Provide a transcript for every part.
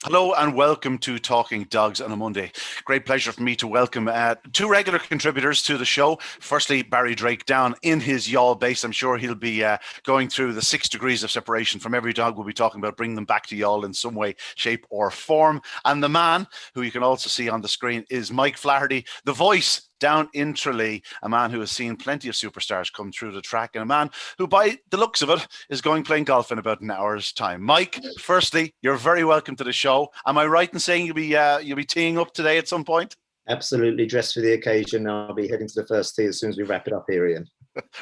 Hello and welcome to Talking Dogs on a Monday. Great pleasure for me to welcome two regular contributors to the show. Firstly, Barry Drake down in his yawl base. I'm sure he'll be going through the 6 degrees of separation from every dog. We'll be talking about bringing them back to yawl in some way, shape or form. And the man, who you can also see on the screen, is Mike Flaherty, the voice down in Tralee, a man who has seen plenty of superstars come through the track, and a man who, by the looks of it, is going playing golf in about an hour's time. Mike, firstly, you're very welcome to the show. Am I right in saying you'll be teeing up today at some point? Absolutely, dressed for the occasion. I'll be heading to the first tee as soon as we wrap it up here, Ian.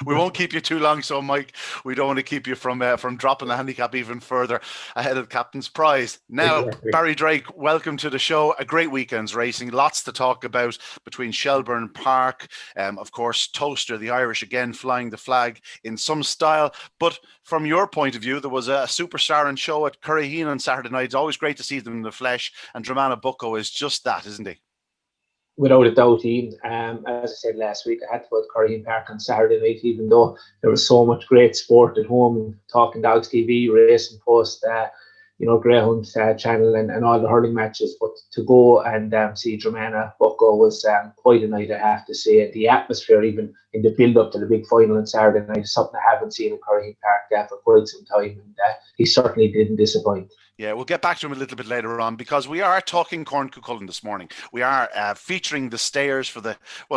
We won't keep you too long, so Mike, we don't want to keep you from dropping the handicap even further ahead of the captain's prize. Now, exactly. Barry Drake, welcome to the show. A great weekend's racing, lots to talk about between Shelbourne Park, of course, Toaster, the Irish, again flying the flag in some style. But from your point of view, there was a superstar and show at Curraheen on Saturday night. It's always great to see them in the flesh, and Dramana Bucco is just that, isn't he? Without a doubt, Ian. As I said last week, I had to go to Curraheen Park on Saturday night, even though there was so much great sport at home, Talking Dogs TV, Racing Post, Greyhound channel and all the hurling matches. But to go and see Dramana Bucco was quite a night, I have to say. The atmosphere, even in the build-up to the big final on Saturday night, is something I haven't seen in Curraheen Park for quite some time, and he certainly didn't disappoint. Yeah, we'll get back to him a little bit later on, because we are talking Corn Cuchulainn this morning. We are featuring the stayers for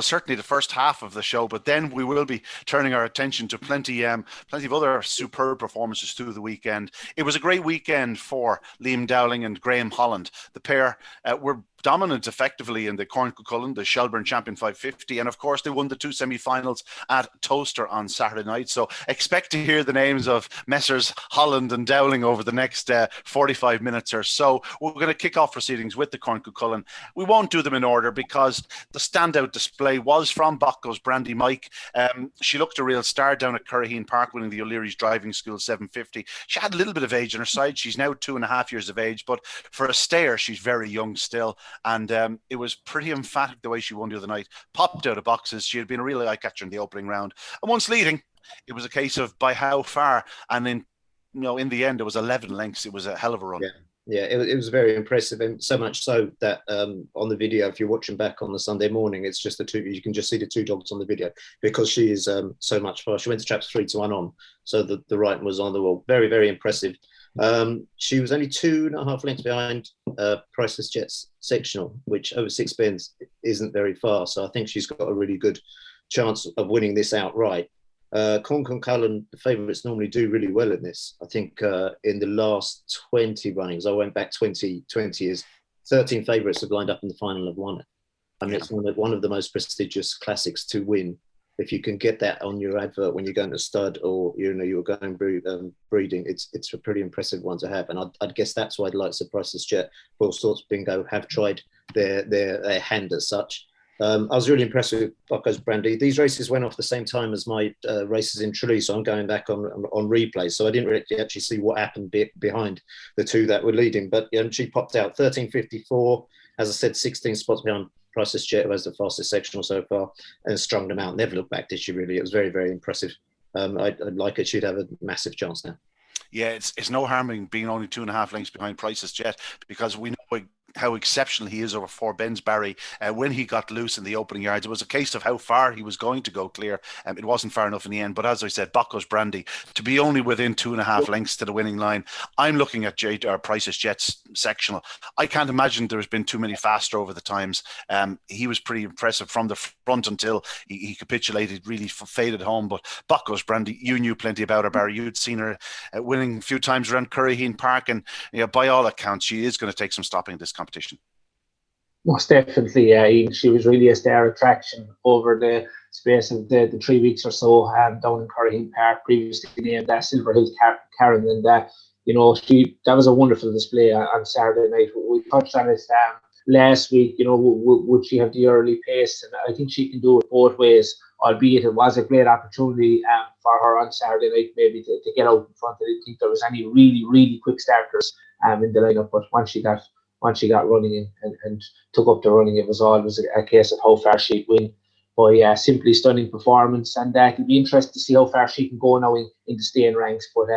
certainly the first half of the show, but then we will be turning our attention to plenty of other superb performances through the weekend. It was a great weekend for Liam Dowling and Graham Holland. The pair were dominant effectively in the Corn Cuchulainn, the Shelburne Champion 550, and of course they won the 2 semi-finals at Toaster on Saturday night. So expect to hear the names of Messrs Holland and Dowling over the next 45 minutes or so. We're going to kick off proceedings with the Corn Cuchulainn. We won't do them in order because the standout display was from Bucco's Brandy Mike. She looked a real star down at Curraheen Park, winning the O'Leary's Driving School 750. She had a little bit of age on her side. She's now 2.5 years of age, but for a stayer, she's very young still. And it was pretty emphatic the way she won the other night. Popped out of boxes. She had been a real eye-catcher in the opening round. And once leading, it was a case of by how far. And in the end, it was 11 lengths. It was a hell of a run. Yeah, it was very impressive. And so much so that on the video, if you're watching back on the Sunday morning, it's just the two. You can just see the two dogs on the video because she is so much far. She went to traps 3-1 on. So the right was on the wall. Very, very impressive. She was only 2.5 lengths behind Priceless Jet's sectional, which over 6 bends isn't very far. So I think she's got a really good chance of winning this outright. Corn Cuchulainn, the favourites normally do really well in this. I think in the last 20 runnings, I went back 20 years, 13 favourites have lined up in the final of won it. I mean, it's one of the most prestigious classics to win. If you can get that on your advert when you're going to stud or you're going breeding, it's a pretty impressive one to have. And I'd guess that's why the likes of Priceless Jet, All Sorts Bingo have tried their hand as such. I was really impressed with Bucco's Brandy. These races went off the same time as my races in Tralee, so I'm going back on replay. So I didn't really actually see what happened behind the two that were leading. But she popped out 13.54, as I said, 16 spots behind Priceless Jet, who has the fastest sectional so far, and strung them out. Never looked back, did she really? It was very, very impressive. I'd like it. She'd have a massive chance now. Yeah, it's no harm in being only 2.5 lengths behind Priceless Jet, because we know how exceptional he is over 4 bends, Barry. When he got loose in the opening yards, it was a case of how far he was going to go clear. It wasn't far enough in the end. But as I said, Bucco's Brandy, to be only within 2.5 lengths to the winning line. I'm looking at Priceless Jet's sectional. I can't imagine there's been too many faster over the times. He was pretty impressive from the front until he capitulated, really faded home. But Bucco's Brandy, you knew plenty about her, Barry. You'd seen her winning a few times around Curraheen Park, and by all accounts, she is going to take some stopping this competition. Most definitely, Ian. She was really a star attraction over the space of the 3 weeks or so down in Curraheen Park, previously named Silver Hills Karen, and that was a wonderful display on Saturday night. We touched on it last week. Would she have the early pace? And I think she can do it both ways, albeit it was a great opportunity for her on Saturday night maybe to get out in front. I didn't think there was any really, really quick starters in the lineup, but once she got running and took up the running, it was always a case of how far she'd win. But yeah, simply stunning performance, and it'll be interesting to see how far she can go now in the staying ranks. But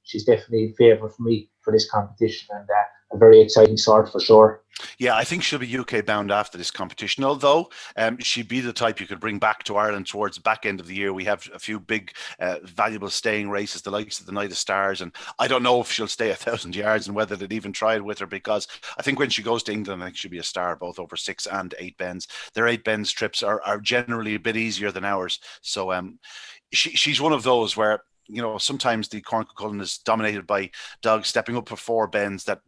she's definitely in favour for me for this competition, and a very exciting start for sure. Yeah, I think she'll be UK bound after this competition, although she'd be the type you could bring back to Ireland towards the back end of the year. We have a few big, valuable staying races, the likes of the Night of Stars, and I don't know if she'll stay 1,000 yards and whether they'd even try it with her, because I think when she goes to England, I think she'll be a star both over 6 and 8 bends. Their 8 bends trips are generally a bit easier than ours. So she's one of those where, you know, sometimes the Corn Cuchulainn is dominated by dogs stepping up for 4 bends that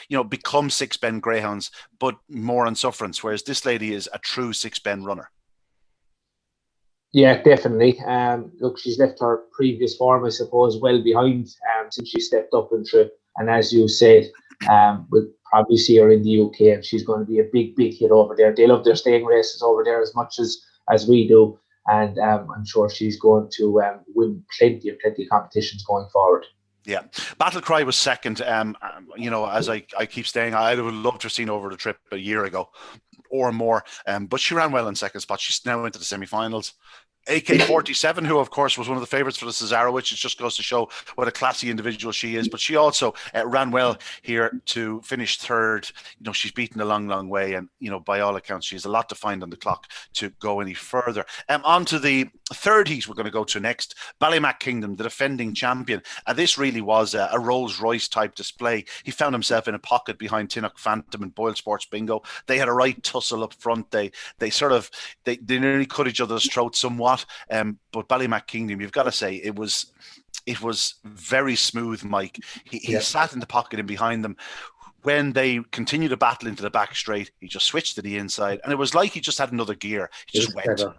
you know, become 6 bend greyhounds, but more on sufferance, whereas this lady is a true 6 bend runner. Yeah, definitely. Look, she's left her previous form, I suppose, well behind since she stepped up in trip. And as you said, we'll probably see her in the UK, and she's going to be a big hit over there. They love their staying races over there as much as we do. And I'm sure she's going to win plenty of competitions going forward. Yeah, Battle Cry was second. You know, as I keep saying, I would love to have seen over the trip a year ago or more. But she ran well in second spot. She's now into the semi-finals. AK-47, who of course was one of the favourites for the Cesarewitch, it just goes to show what a classy individual she is. But she also ran well here to finish third. You know, she's beaten a long way, and you know, by all accounts, she has a lot to find on the clock to go any further. On to the third heat we're going to go to next. Ballymac Kingdom, the defending champion, and this really was a Rolls Royce type display. He found himself in a pocket behind Tinnock Phantom and Boyle Sports Bingo. They had a right tussle up front. They nearly cut each other's throats somewhat. But Ballymac Kingdom, you've got to say, it was very smooth, Mike. He sat in the pocket and behind them. When they continued to battle into the back straight, he just switched to the inside, and it was like he just had another gear. He just went. Clever.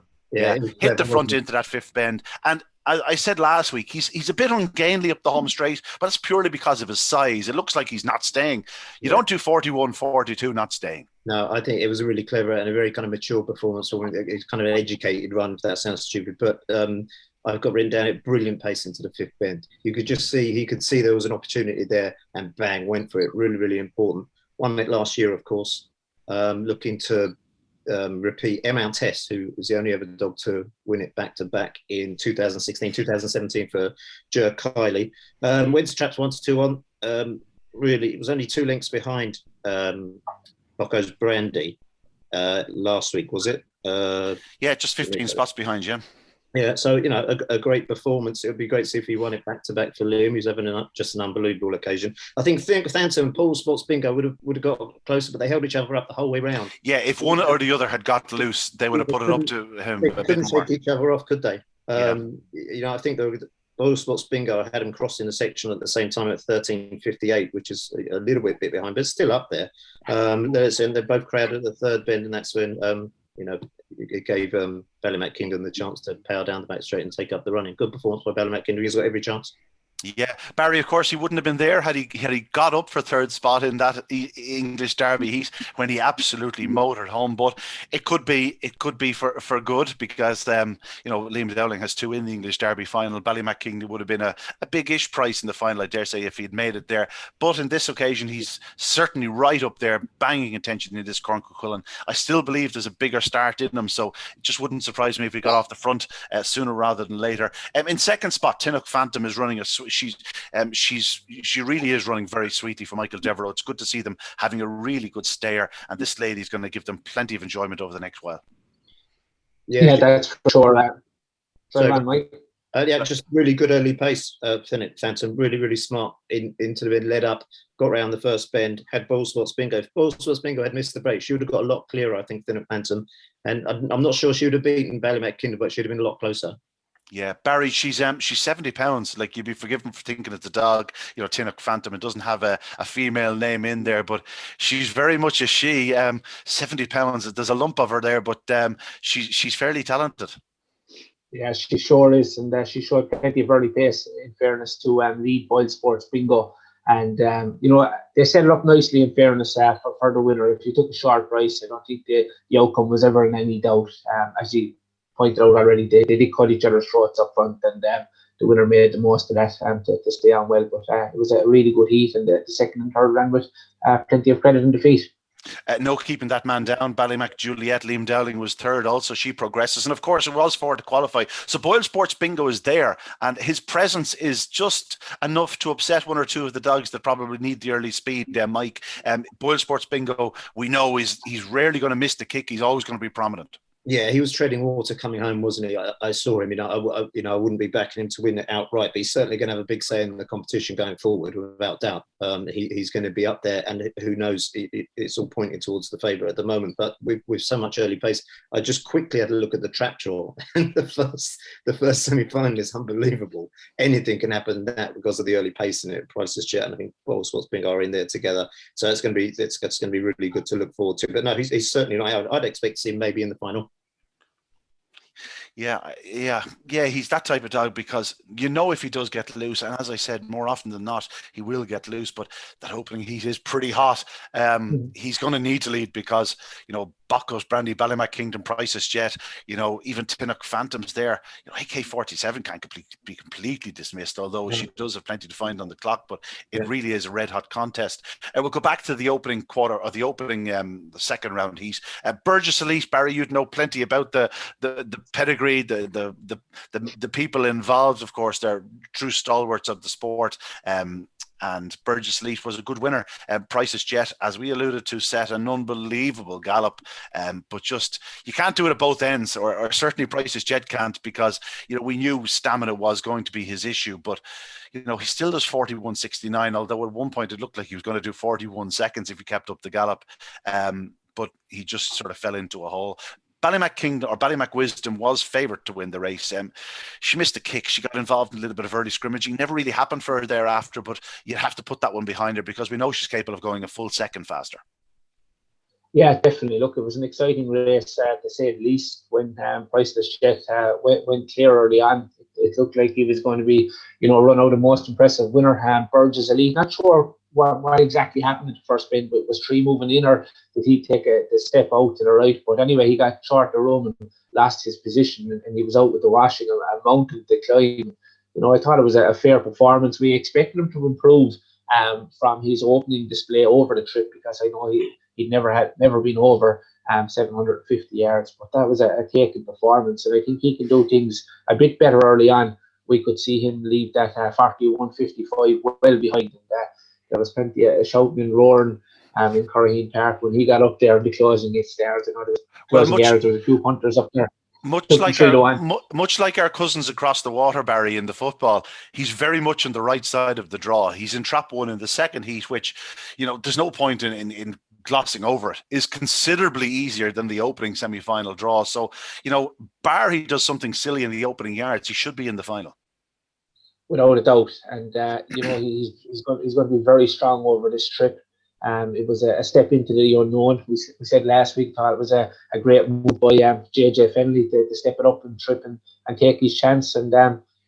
Hit the front into that 5th bend. And I said last week, he's a bit ungainly up the home straight, but it's purely because of his size. It looks like he's not staying. You don't do 41, 42 not staying. No, I think it was a really clever and a very kind of mature performance. It's kind of an educated run, if that sounds stupid. But I've got written down it, brilliant pace into the 5th bend. You could just see, he could see there was an opportunity there, and bang, went for it. Really important. Won it last year, of course. Looking to repeat Mount Test, who was the only ever dog to win it back-to-back in 2016, 2017 for Jer Kiley. Went to traps 1-2 on. Really, it was only 2 lengths behind Bocco's Brandy last week, was it? Yeah, just 15 spots behind you. Yeah, so, you know, a great performance. It would be great to see if he won it back-to-back for Liam, who's having just an unbelievable occasion. I think Phantom and Paul Sports Bingo would have got closer, but they held each other up the whole way round. Yeah, if one or the other had got loose, they would have put it up to him they a bit couldn't more. take each other off, could they? You know, I think Paul Sports Bingo had him crossing the section at the same time at 13.58, which is a little bit behind, but still up there. And they're both crowded at the 3rd bend, and that's when, you know, it gave Ballymac Kingdom the chance to power down the back straight and take up the running. Good performance by Ballymac Kingdom. He's got every chance. Yeah, Barry, of course, he wouldn't have been there had he got up for 3rd spot in that English Derby heat when he absolutely motored home. But it could be for good, because you know, Liam Dowling has 2 in the English Derby final. Ballymac Kingdom would have been a big-ish price in the final, I dare say, if he'd made it there. But in this occasion, he's certainly right up there, banging attention in this Corn Cuchulainn. I still believe there's a bigger start in him, so it just wouldn't surprise me if he got off the front sooner rather than later. In 2nd spot, Tinnock Phantom is running she really is running very sweetly for Michael Devereux. It's good to see them having a really good stayer, and this lady's going to give them plenty of enjoyment over the next while. Yeah, that's for sure. Mike. Just really good early pace. Tinnock Phantom, really smart into the bend, led up, got round the 1st bend, had Ball Sports Bingo. If Ball Sports Bingo had missed the break, she would have got a lot clearer, I think, Tinnock Phantom. And I'm not sure she would have beaten Ballymac Kingdom, but she'd have been a lot closer. Yeah, Barry, she's 70 pounds. Like, you'd be forgiven for thinking it's a dog, you know, Tinnock Phantom. It doesn't have a female name in there, but she's very much a she. 70 pounds. There's a lump of her there, but she's fairly talented. Yeah, she sure is, and she showed plenty of early pace, in fairness, to lead Boyle Sports Bingo. And, you know, they set it up nicely, in fairness, for the winner. If you took a short price, I don't think the outcome was ever in any doubt. As you pointed out already, they did cut each other's throats up front, and the winner made the most of that to stay on well. But it was a really good heat, and the 2nd and 3rd ran with plenty of credit in defeat. No keeping that man down. Ballymac Juliet, Liam Dowling was third also. She progresses. And of course, it was four to qualify. So Boyle Sports Bingo is there. And his presence is just enough to upset one or two of the dogs that probably need the early speed, Mike. Boyle Sports Bingo, we know he's rarely going to miss the kick. He's always going to be prominent. Yeah, he was treading water coming home, wasn't he? I saw him. I wouldn't be backing him to win it outright, but he's certainly going to have a big say in the competition going forward, without doubt. He's going to be up there, and who knows? It's all pointing towards the favourite at the moment. But with so much early pace, I just quickly had a look at the trap draw, and the first semi-final is unbelievable. Anything can happen in that because of the early pace in it. Price's Jet, and I think Boyle Sports Bingo are in there together, so it's going to be really good to look forward to. But no, he's certainly not. I'd expect to see him maybe in the final. Yeah, he's that type of dog, because if he does get loose, and as I said, more often than not, he will get loose, but that opening heat is pretty hot. He's going to need to lead, because, Bocco's Brandy, Ballymac Kingdom, Price's Jet, even Tinnock Phantoms there. AK-47 can't be completely dismissed, although she does have plenty to find on the clock, but it really is a red hot contest. We'll go back to the opening quarter, or the second round heat. Burgess Elite, Barry, you'd know plenty about the pedigree, the people involved. Of course, they're true stalwarts of the sport. And Burgess Elite was a good winner. Price's Jet, as we alluded to, set an unbelievable gallop. But just, you can't do it at both ends, or certainly Price's Jet can't, because, we knew stamina was going to be his issue. But, he still does 41.69, although at one point it looked like he was going to do 41 seconds if he kept up the gallop. But he just sort of fell into a hole. Ballymac Kingdom, or Ballymac Wisdom, was favourite to win the race. She missed a kick. She got involved in a little bit of early scrimmaging. Never really happened for her thereafter, but you'd have to put that one behind her, because we know she's capable of going a full second faster. Yeah, definitely. Look, it was an exciting race, to say the least, when Priceless Jet went clear early on. It looked like he was going to be, run out the most impressive winner, Burgess Elite. Not sure what exactly happened at the first bend, but was Tree moving in, or did he take the step out to the right? But anyway, he got short the room and lost his position, and he was out with the washing and mounted the climb. I thought it was a fair performance. We expected him to improve from his opening display over the trip, because I know he'd never been over 750 yards, but that was a taken performance, and I think he can do things a bit better early on. We could see him leave that 41.55 well behind him. There was plenty of shouting and roaring in Curraheen Park when he got up there in the closing yards. There was a few hunters up there. Much like our cousins across the water, Barry, in the football, he's very much on the right side of the draw. He's in trap one in the second heat, which, there's no point in glossing over it, is considerably easier than the opening semi-final draw. So, bar he does something silly in the opening yards, he should be in the final. Without a doubt, and he's going to be very strong over this trip. It was a step into the unknown. We said last week, thought it was a great move by JJ Fennelly to step it up and trip and take his chance. And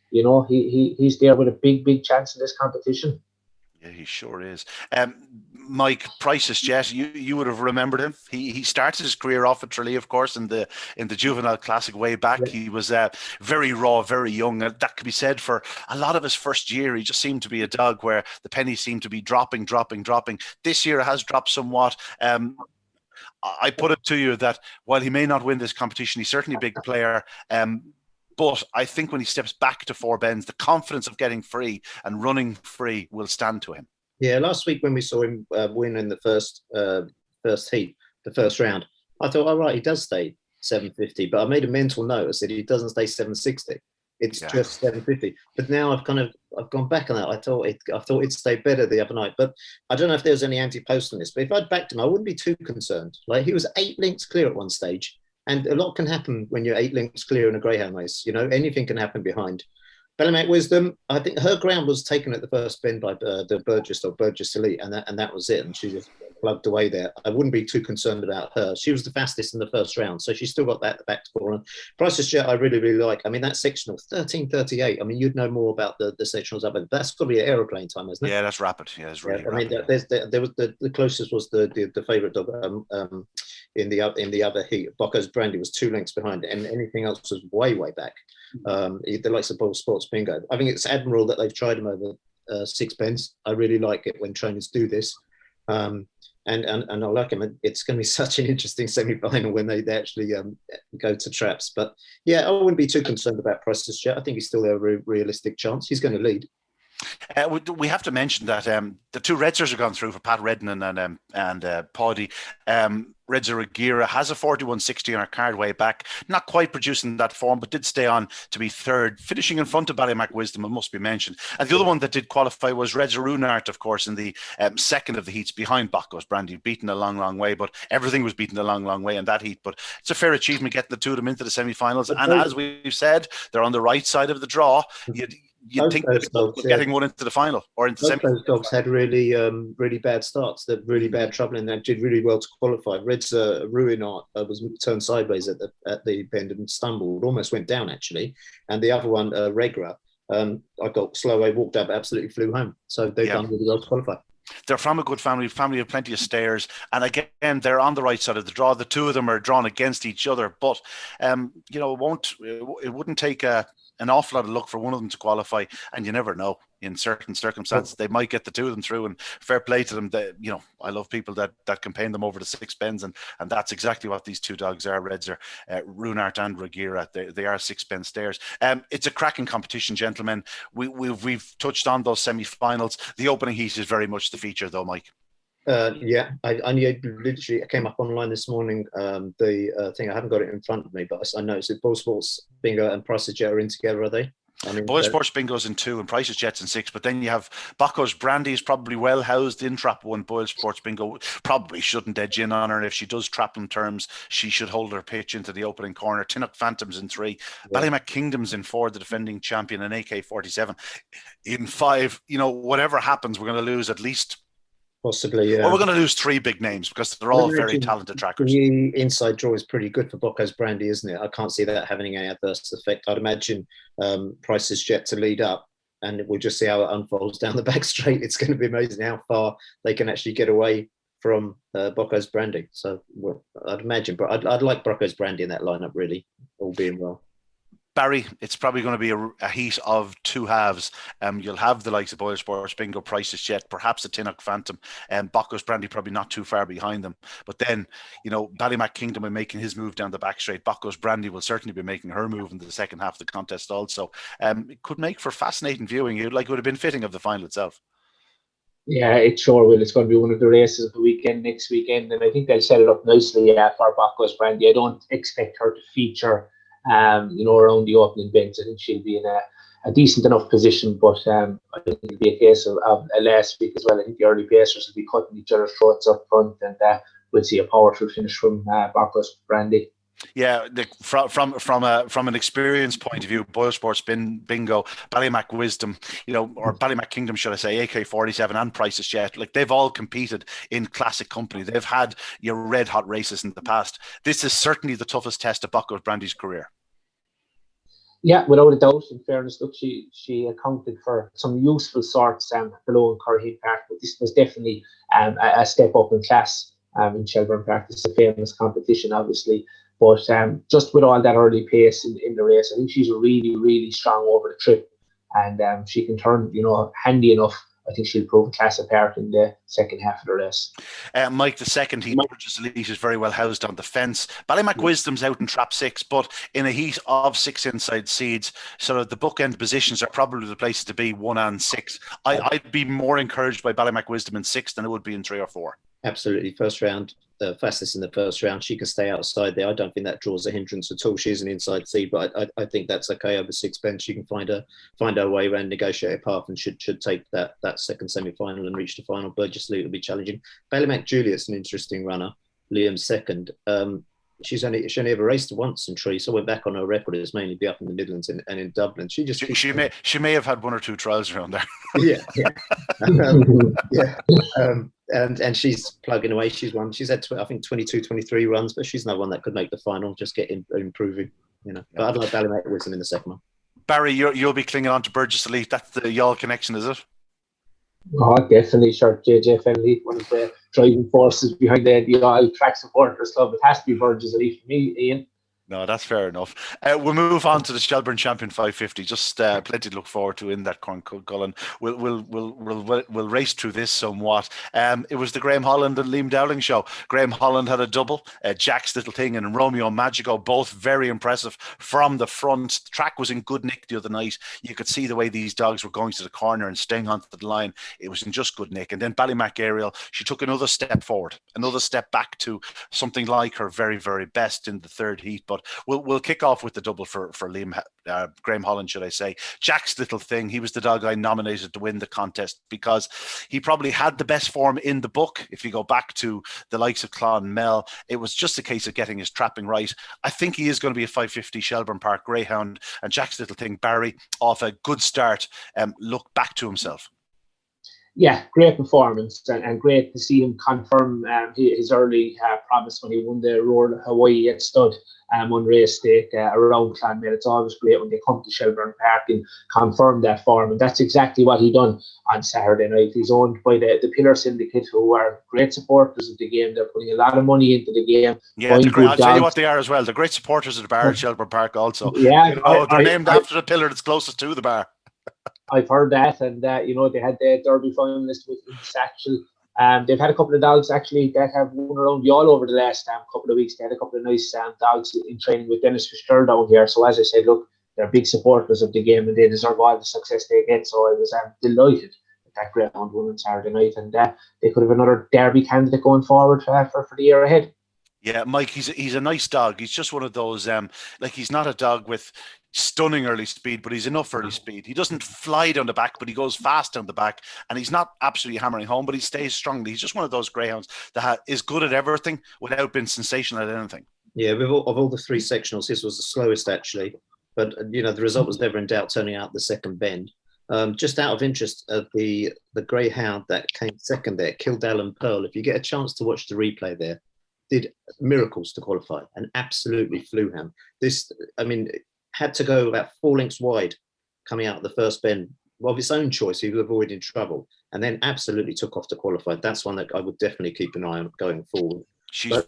he's there with a big chance in this competition. Yeah, he sure is. Mike, Price's Jet, you would have remembered him. He started his career off at Tralee, of course, in the Juvenile Classic way back. Right. He was very raw, very young. That could be said for a lot of his first year. He just seemed to be a dog where the pennies seemed to be dropping. This year it has dropped somewhat. I put it to you that while he may not win this competition, he's certainly a big player. But I think when he steps back to four bends, the confidence of getting free and running free will stand to him. Yeah, last week when we saw him win in the first heat, the first round, I thought, all right, he does stay 750, but I made a mental note. I said he doesn't stay 760. It's just 750. But now I've gone back on that. I thought it'd stay better the other night. But I don't know if there was any anti-post on this. But if I'd backed him, I wouldn't be too concerned. Like, he was 8 lengths clear at one stage, and a lot can happen when you're 8 lengths clear in a greyhound race. Anything can happen behind. Ballymac Wisdom, I think her ground was taken at the first bend by the Burgess Elite, and that was it. And she just plugged away there. I wouldn't be too concerned about her. She was the fastest in the first round, so she's still got that at the back to fall on. Price's Jet, I really, really like. I mean, that sectional 13:38. I mean, you'd know more about the sectionals up, but that's got to be an aeroplane time, isn't it? Yeah, that's rapid. Yeah, it's really rapid. I mean, there was the closest was the favourite dog in the other heat. Bocco's Brandy was 2 lengths behind, and anything else was way back. The likes of Boyle Sports Bingo. I think it's admirable that they've tried him over 6 bends. I really like it when trainers do this. and I like him. It's going to be such an interesting semi-final when they actually go to traps. But yeah, I wouldn't be too concerned about Price's Jet. I think he's still a realistic chance. He's going to lead. We have to mention that the two Redzers have gone through for Pat Redden and Paddy. Redzer Regira has a 41.60 on her card way back, not quite producing that form, but did stay on to be third, finishing in front of Ballymac Wisdom, it must be mentioned. And the other one that did qualify was Redzer Runart, of course, in the second of the heats behind Bacchus Brandy, beaten a long way, but everything was beaten a long way in that heat. But it's a fair achievement getting the two of them into the semi-finals. And as we've said, they're on the right side of the draw. You'd think getting one into the final or into semi. Those dogs had really bad starts. They're really bad trouble, and they did really well to qualify. Red's Ruinart was turned sideways at the bend and stumbled, almost went down actually. And the other one, Regra, I got slow. I walked up, absolutely flew home. So they've done really well to qualify. They're from a good family of plenty of stayers, and again they're on the right side of the draw. The two of them are drawn against each other, but it wouldn't take an awful lot of luck for one of them to qualify, and you never know. In certain circumstances, they might get the two of them through, and fair play to them. I love people that can paint them over the six bends, and that's exactly what these two dogs are. Reds are Runart and Regira. They are six bend stairs. It's a cracking competition, gentlemen. We've touched on those semi-finals. The opening heat is very much the feature, though, Mike. I literally came up online this morning. The thing, I haven't got it in front of me, but I noticed that Bull Sports Bingo and Price's Jet are in together, are they? Boyle Sports Bingo's in 2 and Price's Jet's in 6, but then you have Bacchus Brandy is probably well housed in trap 1. Boyle Sports Bingo probably shouldn't edge in on her, and if she does trap them terms, she should hold her pitch into the opening corner. Tinnock Phantoms in 3, Ballymac Kingdoms in 4, the defending champion, and AK-47 in 5. Whatever happens, we're going to lose at least. Possibly, yeah. Well, we're going to lose 3 big names because they're all very talented trackers. The inside draw is pretty good for Bocco's Brandy, isn't it? I can't see that having any adverse effect. I'd imagine Price's Jet to lead up, and we'll just see how it unfolds down the back straight. It's going to be amazing how far they can actually get away from Bocco's Brandy. So I'd imagine, but I'd like Bocco's Brandy in that lineup, really, all being well. Barry, it's probably going to be a heat of 2 halves. You'll have the likes of Boyle Sports Bingo, Price's Jet, perhaps a Tinnock Phantom, and Bacchus Brandy probably not too far behind them. But then, Ballymac Kingdom are making his move down the back straight. Bacchus Brandy will certainly be making her move in the second half of the contest also. It could make for fascinating viewing. It would have been fitting of the final itself. Yeah, it sure will. It's going to be one of the races of the weekend, next weekend, and I think they'll set it up nicely for Bacchus Brandy. I don't expect her to feature around the opening bench. I think she'll be in a decent enough position, but I think it'll be a case of last week as well. I think the early pacers will be cutting each other's throats up front, and we'll see a powerful finish from Bacchus Brandy. Yeah, from an experience point of view, Boyle Sports Bingo, Ballymac Wisdom, or Ballymac Kingdom, should I say, AK-47 and Price's Jet, they've all competed in classic company. They've had your red hot races in the past. This is certainly the toughest test of Bacchus Brandy's career. Yeah, without a doubt. In fairness, look, she accounted for some useful sorts below in Curraheen Park, but this was definitely a step up in class in Shelbourne Park. This is a famous competition, obviously. But just with all that early pace in the race, I think she's really, really strong over the trip, and she can turn, handy enough. I think she'll prove a class apart in the second half of the race. Mike, the second heat, Burgess Elite is very well housed on the fence. Ballymac Wisdom's out in trap 6, but in a heat of 6 inside seeds, sort of the bookend positions are probably the places to be, 1 and 6. I'd be more encouraged by Ballymac Wisdom in 6 than it would be in 3 or 4. Absolutely. First round, fastest in the first round. She can stay outside there. I don't think that draws a hindrance at all. She is an inside seed, but I think that's okay over 6 bends. She can find her way around, negotiate a path, and should take that second semi-final and reach the final. Burgess Elite will be challenging. Ballymac Juliet's an interesting runner. Liam's second. She only ever raced once in Tralee, so I went back on her record. It's mainly be up in the Midlands and in Dublin. She may have had 1 or 2 trials around there. And she's plugging away. She's had I think 22, 23 runs, but she's no one that could make the final. Just get improving, But I'd like Ballymac Wisdom in the second one. Barry, you'll be clinging on to Burgess Elite. That's the y'all connection, is it? Oh, definitely, sure. JJ Elite, one of the driving forces behind the All Track Supporters Club. It has to be Burgess Elite for me, Ian. No, that's fair enough. We'll move on to the Shelburne Champion 550. Just plenty to look forward to in that Corn Cuchulainn. We'll race through this somewhat. It was the Graham Holland and Liam Dowling show. Graham Holland had a double. Jack's Little Thing and Romeo Magico, both very impressive from the front. The track was in good nick the other night. You could see the way these dogs were going to the corner and staying onto the line. It was in just good nick. And then Ballymac Ariel, she took another step forward, another step back to something like her very, very best in the third heat. But we'll kick off with the double for Liam, Graham Holland, should I say. Jack's Little Thing, he was the dog I nominated to win the contest because he probably had the best form in the book. If you go back to the likes of Clon Mel, it was just a case of getting his trapping right. I think he is going to be a 550 Shelbourne Park Greyhound, and Jack's Little Thing, Barry, off a good start, look back to himself. Yeah, great performance, and great to see him confirm his early promise when he won the Royal Hawaii at Stud Unraced stake around Clonmel. It's always great when they come to Shelbourne Park and confirm that form, and that's exactly what he done on Saturday night. He's owned by the Pillar Syndicate, who are great supporters of the game. They're putting a lot of money into the game. Yeah, I'll tell you what they are as well. They're great supporters of the bar at Shelbourne Park also. Yeah, they're named after the pillar that's closest to the bar. I've heard that, and they had the Derby finalist with Satchel. They've had a couple of dogs actually that have won around the all over the last couple of weeks. They had a couple of nice dogs in training with Denis down here. So as I said, look, they're big supporters of the game and they deserve all the success they get. So I was delighted with that Greyhound win on Saturday night, and they could have another Derby candidate going forward for the year ahead. Yeah, Mike, he's a nice dog. He's just one of those, like he's not a dog with stunning early speed, but he's enough early speed. He doesn't fly down the back, but he goes fast down the back, and he's not absolutely hammering home, but he stays strongly. He's just one of those greyhounds that is good at everything without being sensational at anything. Yeah, of all the three sectionals, his was the slowest actually, but the result was never in doubt, turning out the second bend. Just out of interest, the greyhound that came second there, Kildale and Pearl, if you get a chance to watch the replay there, did miracles to qualify and absolutely flew him. Had to go about 4 lengths wide coming out of the first bend of its own choice. He was avoiding trouble and then absolutely took off to qualify. That's one that I would definitely keep an eye on going forward. She's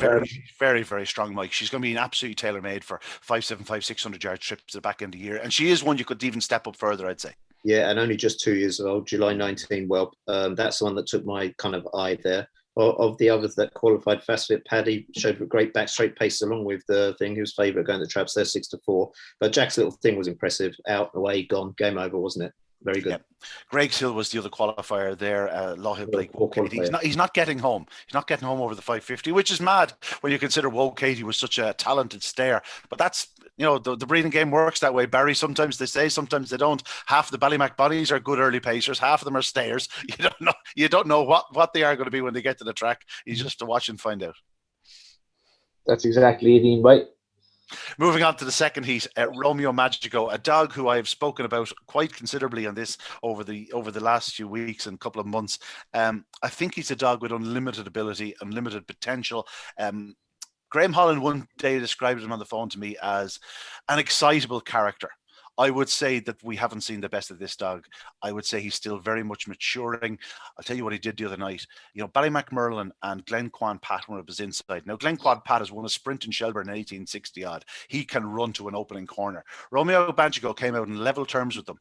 very, very strong, Mike. She's going to be an absolutely tailor-made for 575, 600 yard trips at the back end of the year. And she is one you could even step up further, I'd say. Yeah, and only just 2 years old, July 19 whelp. That's the one that took my kind of eye there. Of the others that qualified, Fastfit Paddy showed a great back straight pace along with the thing. He was favourite going to the traps there, 6-4. But Jack's Little Thing was impressive. Out, away, gone, game over, wasn't it? Very good. Yep. Greg's Hill was the other qualifier there. Lawhill Blake Woe Katie. He's not getting home. He's not getting home over the 550, which is mad when you consider Woe Katie was such a talented stayer. But that's, the breeding game works that way, Barry. Sometimes they stay, sometimes they don't. Half the Ballymac bodies are good early pacers. Half of them are stayers. You don't know what they are going to be when they get to the track. You just have to watch and find out. That's exactly it, Ian. Right. Moving on to the second heat, Romeo Magico, a dog who I have spoken about quite considerably on this over the last few weeks and couple of months. I think he's a dog with unlimited ability, unlimited potential. Graham Holland one day described him on the phone to me as an excitable character. I would say that we haven't seen the best of this dog. I would say he's still very much maturing. I'll tell you what he did the other night. Ballymac Merlin and Glenquan Pat were up his inside. Now, Glenquan Pat has won a sprint in Shelburne in 1860 odd. He can run to an opening corner. Romeo Magico came out in level terms with them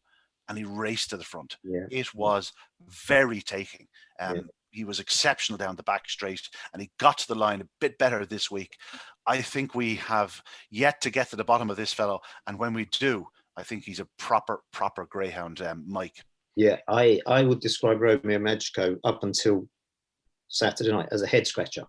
and he raced to the front. Yeah. It was very taking. He was exceptional down the back straight and he got to the line a bit better this week. I think we have yet to get to the bottom of this fellow. And when we do, I think he's a proper greyhound, Mike. Yeah, I would describe Romeo Magico up until Saturday night as a head scratcher.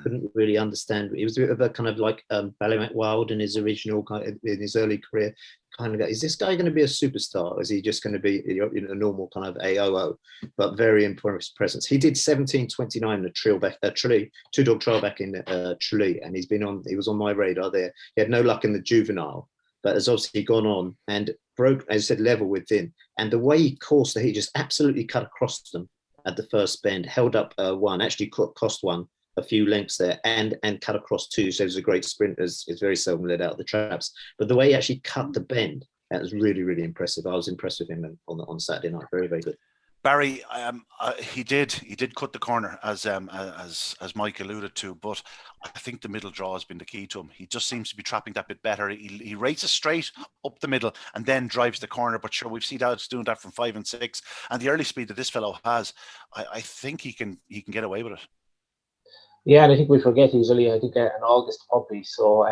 Couldn't really understand. He was a bit of a kind of like Ballymac Wild in his original in his early career. Kind of, is this guy going to be a superstar? Or is he just going to be a normal kind of AOO? But very impressive presence. He did 17.29 in a Tralee, 2-dog trial back in Tralee, and he was on my radar there. He had no luck in the juvenile, but has obviously gone on and broke, as I said, level within. And the way he coursed, he just absolutely cut across them at the first bend, held up one, actually cost one a few lengths there, and cut across two. So it was a great sprint, as it's very seldom let out of the traps. But the way he actually cut the bend, that was really, really impressive. I was impressed with him on Saturday night. Very, very good. Barry, he did cut the corner as Mike alluded to, but I think the middle draw has been the key to him. He just seems to be trapping that bit better. He races straight up the middle and then drives the corner. But sure, we've seen how it's doing that from 5 and 6, and the early speed that this fellow has, I think he can get away with it. Yeah, and I think we forget he's only, I think, an August puppy, so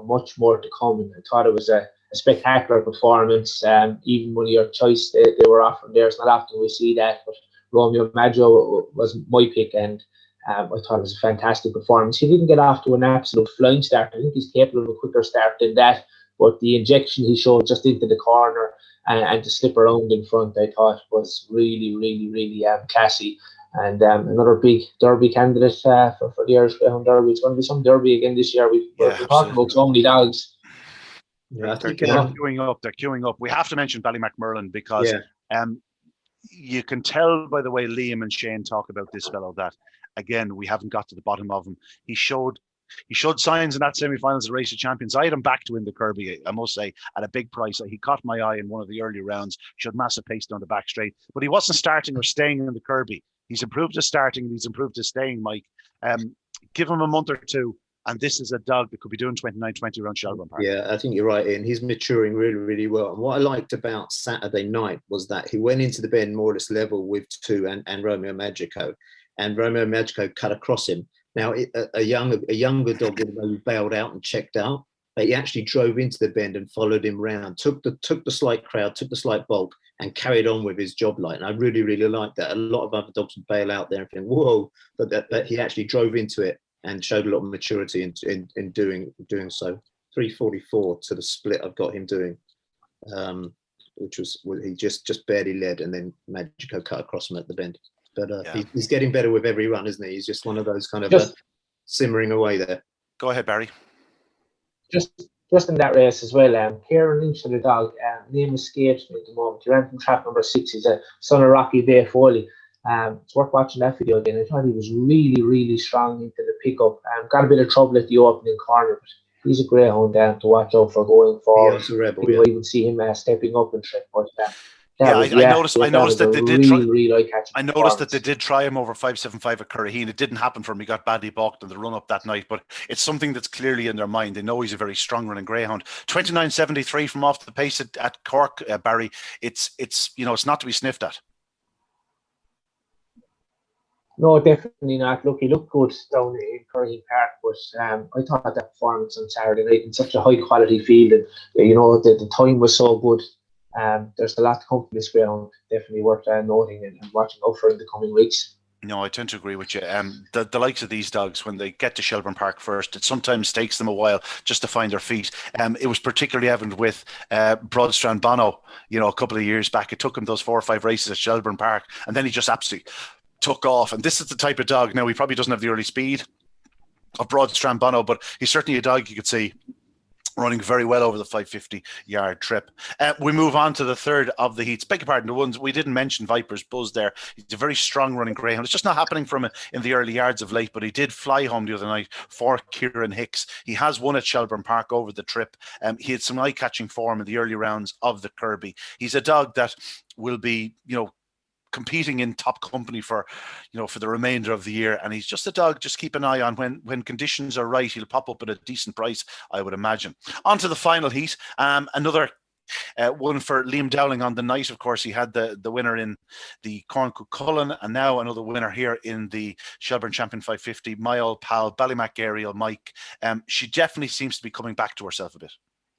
much more to come. And I thought it was a spectacular performance. Even when your choice they were offering there, it's not often we see that. But Romeo Maggio was my pick, and I thought it was a fantastic performance. He didn't get off to an absolute flying start. I think he's capable of a quicker start than that. But the injection he showed just into the corner and to slip around in front, I thought was really, really, really classy. And another big Derby candidate for the Irish Greyhound Derby. It's going to be some Derby again this year. We're talking about so many dogs. Yeah, they're queuing up. They're queuing up. We have to mention Ballymacmurlan because you can tell by the way Liam and Shane talk about this fellow that, again, we haven't got to the bottom of him. He showed signs in that semi-finals of Race of Champions. I had him back to win the Kirby, I must say, at a big price. He caught my eye in one of the early rounds. Showed massive pace down the back straight, but he wasn't starting or staying in the Kirby. He's improved his starting. He's improved his staying, Mike. Give him a month or two, and this is a dog that could be doing 29-20 around Shelbourne Park. Yeah, I think you're right, Ian. He's maturing really, really well. And what I liked about Saturday night was that he went into the bend more or less level with 2 and Romeo Magico. And Romeo Magico cut across him. Now, a younger dog would have bailed out and checked out, but he actually drove into the bend and followed him round, took the slight crowd, took the slight bulk, and carried on with his job light. And I really, really liked that. A lot of other dogs would bail out there and think, whoa, but that he actually drove into it and showed a lot of maturity in doing so. 3:44 to the split I've got him doing, which was he just barely led, and then Magico cut across him at the bend. But he's getting better with every run, isn't he? He's just one of those kind of simmering away there. Go ahead, Barry. Just in that race as well, Kieran Lynch, the dog, name escapes me at the moment. He ran from trap number 6. He's a son of Rocky Bay Foley. It's worth watching that video again. I thought he was really, really strong into the pickup. Got a bit of trouble at the opening corner, but he's a greyhound to watch out for going forward. He's a rebel, you even see him stepping up and trip. But I noticed that they did try. Really I noticed that they did try him over 5.75 at Curraheen. It didn't happen for him. He got badly balked in the run up that night. But it's something that's clearly in their mind. They know he's a very strong running greyhound. 29.73 from off the pace at Cork, Barry. It's not to be sniffed at. No, definitely not. Look, he looked good down in Curraheen Park, but I thought that performance on Saturday night in such a high quality field, and the time was so good. There's a lot to come from this greyhound. Definitely worth noting and watching out for in the coming weeks. No, I tend to agree with you. The likes of these dogs, when they get to Shelburne Park first, it sometimes takes them a while just to find their feet. It was particularly evident with Broadstrand Bono, a couple of years back. It took him those 4 or 5 races at Shelburne Park, and then he just absolutely took off. And this is the type of dog. Now, he probably doesn't have the early speed of Broadstrand Bono, but he's certainly a dog you could see running very well over the 550-yard trip. We move on to the third of the heats. Beg your pardon, the ones we didn't mention, Viper's Buzz there. He's a very strong running greyhound. It's just not happening for him in the early yards of late, but he did fly home the other night for Kieran Hicks. He has won at Shelburne Park over the trip. He had some eye-catching form in the early rounds of the Kirby. He's a dog that will be, competing in top company for the remainder of the year, and he's just a dog just keep an eye on. When conditions are right, he'll pop up at a decent price, I would imagine. On to the final heat. Another one for Liam Dowling on the night. Of course, he had the winner in the Corn Cuchulainn, and now another winner here in the Shelburne Champion 550, my old pal Ballymac Ariel, Mike. She definitely seems to be coming back to herself a bit.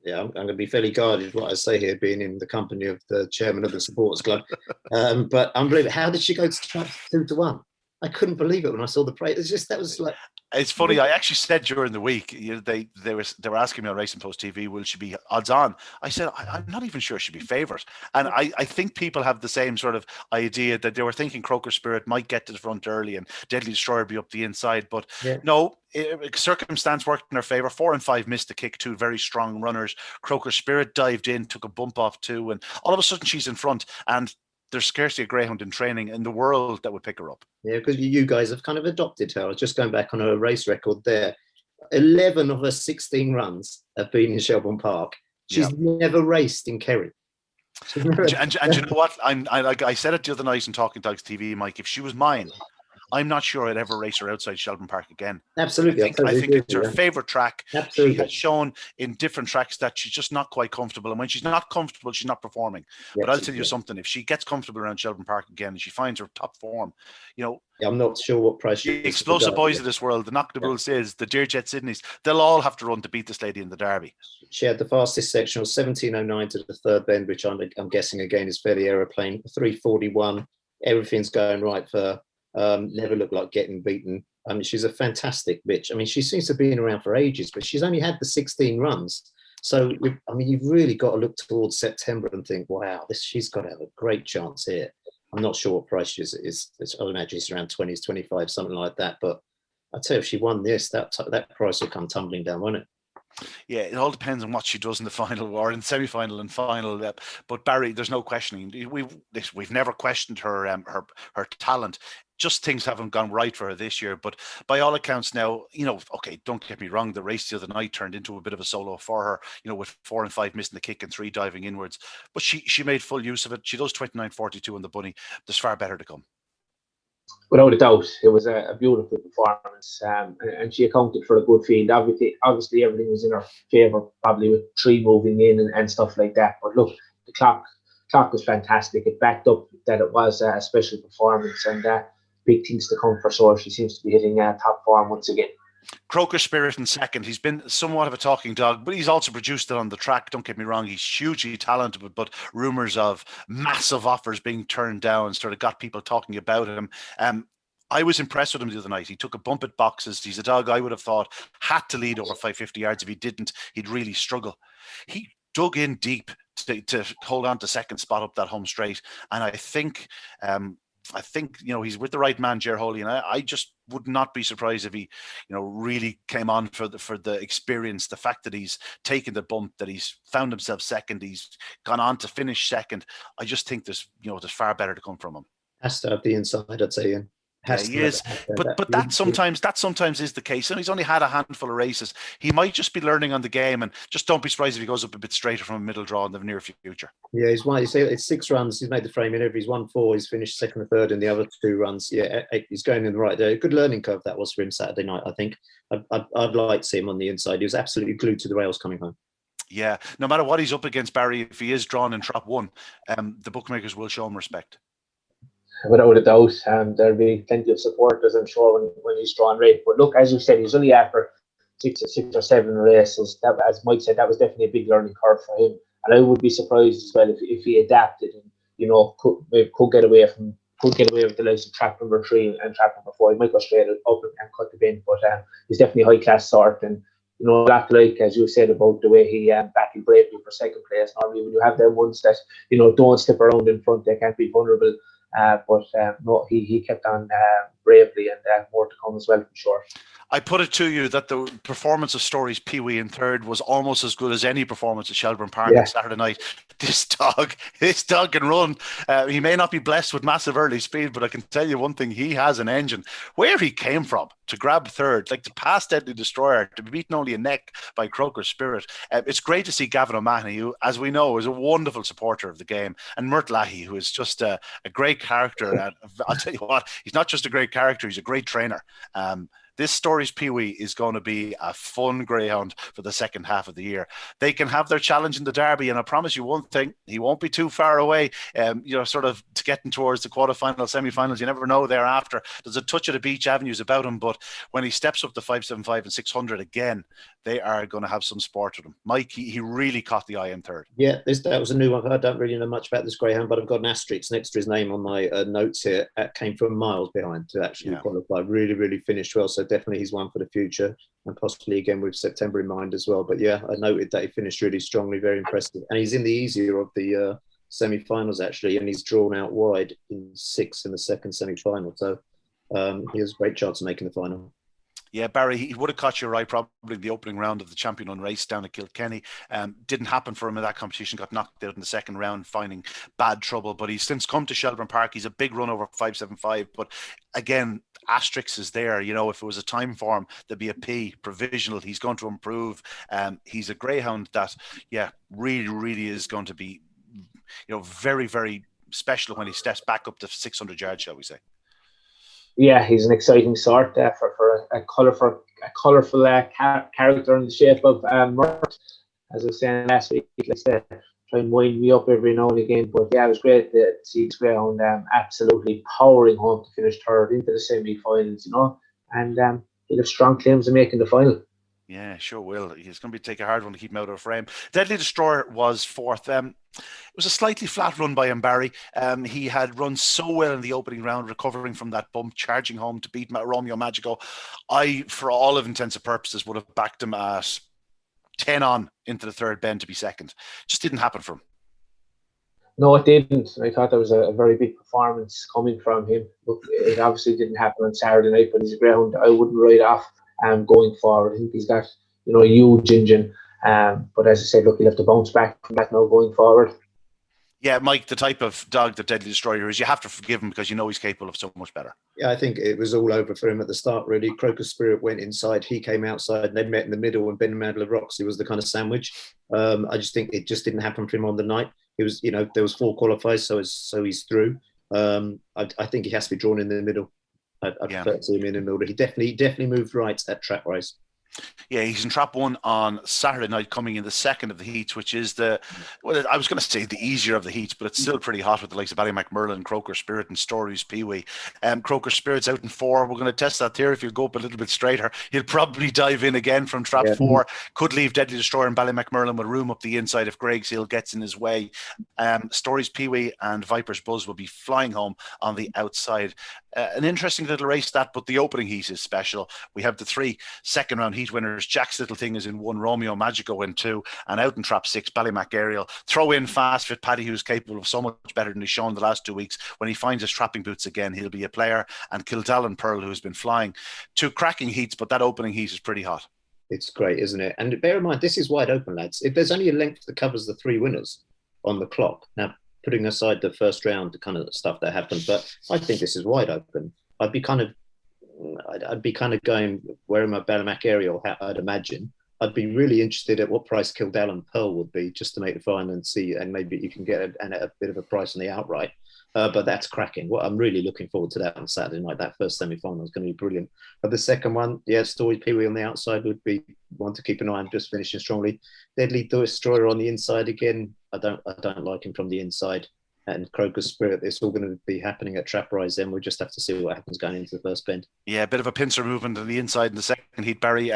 Yeah, I'm going to be fairly guarded what I say here, being in the company of the chairman of the supporters club. But unbelievable. How did she go to 2-1? I couldn't believe it when I saw the price. It's funny. I actually said during the week, they were asking me on Racing Post TV, will she be odds on? I said, I'm not even sure she'd be favourite. And I think people have the same sort of idea that they were thinking Croker Spirit might get to the front early and Deadly Destroyer be up the inside. But no, circumstance worked in her favour. 4 and 5 missed the kick. 2 very strong runners. Croker Spirit dived in, took a bump off 2, and all of a sudden she's in front. And there's scarcely a greyhound in training in the world that would pick her up. Yeah, because you guys have kind of adopted her. I was just going back on her race record there. 11 of her 16 runs have been in Shelbourne Park. She's never raced in Kerry. And you know what? I said it the other night in Talking Dogs TV, Mike. If she was mine, I'm not sure I'd ever race her outside Shelbourne Park again. Absolutely. I think it's her favourite track. Absolutely. She has shown in different tracks that she's just not quite comfortable. And when she's not comfortable, she's not performing. But I'll tell you something, if she gets comfortable around Shelbourne Park again and she finds her top form, I'm not sure what price the explosive boys of this world, the Knocknabull is, the Dearjet Sydneys, they'll all have to run to beat this lady in the Derby. She had the fastest section of 17:09 to the third bend, which I'm guessing again is fairly aeroplane. 3:41. Everything's going right for her. Never looked like getting beaten. I mean, she's a fantastic bitch. I mean, she seems to have been around for ages, but she's only had the 16 runs. So, you've really got to look towards September and think, wow, she's got to have a great chance here. I'm not sure what price she is. I imagine it's around 20s, 25, something like that. But I tell you, if she won this, that price will come tumbling down, won't it? Yeah, it all depends on what she does in the final or in the semi-final and final. But Barry, there's no questioning. We've never questioned her her talent. Just things haven't gone right for her this year. But by all accounts now, okay, don't get me wrong, the race the other night turned into a bit of a solo for her, with 4 and 5 missing the kick and 3 diving inwards. But she made full use of it. She does 29.42 on the bunny. There's far better to come. Without a doubt, it was a beautiful performance, and she accounted for a good field. Obviously, everything was in her favour, probably with 3 moving in and stuff like that. But look, the clock was fantastic. It backed up that it was a special performance, and big things to come for Sore. She seems to be hitting top form once again. Croker Spirit in second. He's been somewhat of a talking dog, but he's also produced it on the track. Don't get me wrong, he's hugely talented, but rumours of massive offers being turned down sort of got people talking about him. I was impressed with him the other night. He took a bump at boxes. He's a dog I would have thought had to lead over 550 yards. If he didn't, he'd really struggle. He dug in deep to hold on to second spot up that home straight. And I think he's with the right man, Ger Holy, and I just would not be surprised if he, really came on for the experience, the fact that he's taken the bump, that he's found himself second, he's gone on to finish second. I just think there's far better to come from him. Has to have the inside, I'd say, Ian. Yeah, he is, but that sometimes is the case, and he's only had a handful of races. He might just be learning on the game, and just don't be surprised if he goes up a bit straighter from a middle draw in the near future. Yeah, he's won. It's 6 runs. He's made the frame in every. He's won 4. He's finished second and third in the other 2 runs. Yeah, he's going in the right day. Good learning curve that was for him Saturday night. I think I'd like to see him on the inside. He was absolutely glued to the rails coming home. Yeah, no matter what he's up against, Barry, if he is drawn in trap 1, the bookmakers will show him respect. Without a doubt, there'll be plenty of supporters, I'm sure, when he's drawn rate. But look, as you said, he's only after 6 or 7 races. That, as Mike said, that was definitely a big learning curve for him. And I would be surprised as well if he adapted and could get away with the likes of trap number 3 and trap number 4. He might go straight up and cut the bin, but he's definitely a high class sort. And that, like as you said about the way he battled bravely for second place. Normally, when you have them ones that don't slip around in front, they can't be vulnerable. But no, he kept on bravely, and more to come as well, for sure. I put it to you that the performance of Story's Pee-wee in third was almost as good as any performance at Shelbourne Park on Saturday night. This dog can run. He may not be blessed with massive early speed, but I can tell you one thing, he has an engine. Where he came from to grab third, like to pass Deadly Destroyer, to be beaten only a neck by Croker Spirit. It's great to see Gavin O'Mahony, who, as we know, is a wonderful supporter of the game, and Mert Lahey, who is just a great character. And I'll tell you what, he's not just a great character, he's a great trainer. This Stories Pee-wee is going to be a fun greyhound for the second half of the year. They can have their challenge in the Derby, and I promise you one thing, he won't be too far away, sort of getting towards the quarterfinals, semi-finals. You never know thereafter. There's a touch of the beach avenues about him, but when he steps up to 575 and 600 again, they are going to have some sport with him. Mike, he really caught the eye in third. Yeah, that was a new one. I don't really know much about this greyhound, but I've got an asterisk next to his name on my notes here. That came from miles behind to actually qualify. Really, really finished well. So definitely he's one for the future, and possibly again with September in mind as well. But yeah, I noted that he finished really strongly, very impressive. And he's in the easier of the semi-finals actually, and he's drawn out wide in 6 in the second semi-final. So he has a great chance of making the final. Yeah, Barry, he would have caught your eye probably the opening round of the Champion Unraced down at Kilkenny. Didn't happen for him in that competition, got knocked out in the second round, finding bad trouble. But he's since come to Shelbourne Park. He's a big run over 575. But again, asterisk is there. If it was a time for him, there'd be a P, provisional. He's going to improve. He's a greyhound that, really, really is going to be very, very special when he steps back up to 600 yards, shall we say. Yeah, he's an exciting sort for a colourful character in the shape of Mert. As I was saying last week, he likes to try and wind me up every now and again. But yeah, it was great to see this Greyhound absolutely powering home to finish third into the semi-finals, and he'll have strong claims of making the final. Yeah, sure will. He's going to take a hard one to keep him out of frame. Deadly Destroyer was fourth. It was a slightly flat run by Barry. He had run so well in the opening round, recovering from that bump, charging home to beat Romeo Magico. I, for all of intents and purposes, would have backed him at 10 on into the third bend to be second. Just didn't happen for him. No, it didn't. I thought that was a very big performance coming from him. Look, it obviously didn't happen on Saturday night, but he's a Greyhound I wouldn't write off going forward. I think he's got a huge engine. But as I said, look, he'll have to bounce back from that now going forward. Yeah, Mike, the type of dog that Deadly Destroyer is, you have to forgive him because he's capable of so much better. Yeah, I think it was all over for him at the start, really. Crocus Spirit went inside, he came outside, and they met in the middle, and Ben Mandler Roxy was the kind of sandwich. I just think it just didn't happen for him on the night. It was, there was 4 qualifiers, so he's through. I think he has to be drawn in the middle. I'd prefer to see him in the middle. He definitely moved right at track race. Yeah, he's in trap 1 on Saturday night, coming in the second of the heats, which is I was going to say the easier of the heats, but it's still pretty hot with the likes of Ballymacmurlin, Croker Spirit, and Stories Peewee. Croker Spirit's out in 4. We're going to test that here. If he'll go up a little bit straighter, he'll probably dive in again from trap 4. Could leave Deadly Destroyer and Ballymacmurlin with room up the inside if Greg's Hill gets in his way. Stories Peewee and Viper's Buzz will be flying home on the outside. An interesting little race that, but the opening heat is special. We have the 3 second round heat winners. Jack's Little Thing is in 1, Romeo Magico in 2, and out in trap 6, Ballymac Aerial. Throw in Fast Fit Paddy, who's capable of so much better than he's shown the last 2 weeks. When he finds his trapping boots again, he'll be a player. And Kildallan Pearl, who's been flying. 2 cracking heats, but that opening heat is pretty hot. It's great, isn't it? And bear in mind, this is wide open, lads. If there's only a length that covers the 3 winners on the clock, now putting aside the first round, the kind of stuff that happened, but I think this is wide open. I'd be kind of going, where am I, Ballymac Aerial, I'd imagine. I'd be really interested at what price Kildallan Pearl would be, just to make the final and see, and maybe you can get a bit of a price on the outright. But that's cracking. Well, I'm really looking forward to that on Saturday night. That first semi-final is going to be brilliant. But the second one, Story Peewee on the outside would be one to keep an eye on, just finishing strongly. Deadly Destroyer on the inside again. I don't like him from the inside. And Crocus Spirit, it's all going to be happening at Trap Rise. Then we'll just have to see what happens going into the first bend. Yeah, a bit of a pincer movement on the inside in the second heat, Barry.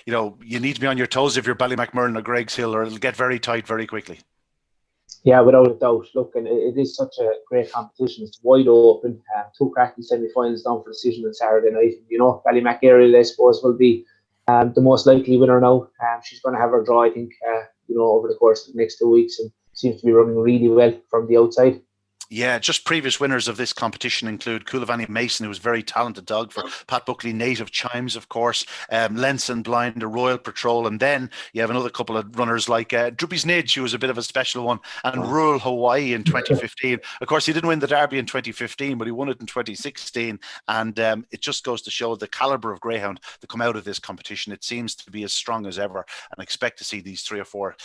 You need to be on your toes if you're Ballymacmurlin or Greg's Hill, or it'll get very tight very quickly. Yeah, without a doubt. Look, and it is such a great competition. It's wide open. 2 cracking semi-finals down for decision on Saturday night. Ballymac Aerial, I suppose, will be the most likely winner now. She's going to have her draw, I think, over the course of the next 2 weeks, and seems to be running really well from the outside. Yeah, just previous winners of this competition include Coolavani Mason, who was a very talented dog for Pat Buckley, Native Chimes, of course, Lenson Blind, the Royal Patrol, and then you have another couple of runners like Droopy's Nidge, who was a bit of a special one, and Rural Hawaii in 2015. Of course, he didn't win the Derby in 2015, but he won it in 2016, and it just goes to show the calibre of Greyhound that come out of this competition. It seems to be as strong as ever, and I expect to see these 3 or 4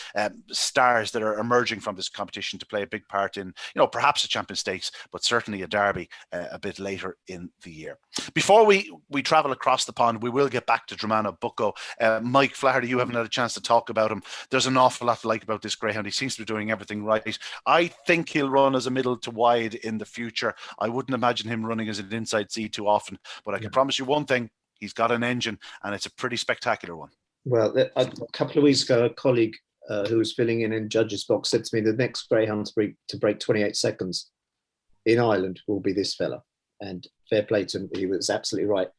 stars that are emerging from this competition to play a big part in, perhaps a Champion Stakes, but certainly a Derby a bit later in the year. Before we travel across the pond, we will get back to Dramana Bucco. Mike Flaherty, you haven't had a chance to talk about him. There's an awful lot to like about this Greyhound. He seems to be doing everything right. I think he'll run as a middle to wide in the future. I wouldn't imagine him running as an inside C too often, but I can promise you one thing, he's got an engine, and it's a pretty spectacular one. Well, a couple of weeks ago, a colleague who was filling in Judge's box said to me, the next Greyhound to break 28 seconds in Ireland will be this fella. And fair play to him, he was absolutely right.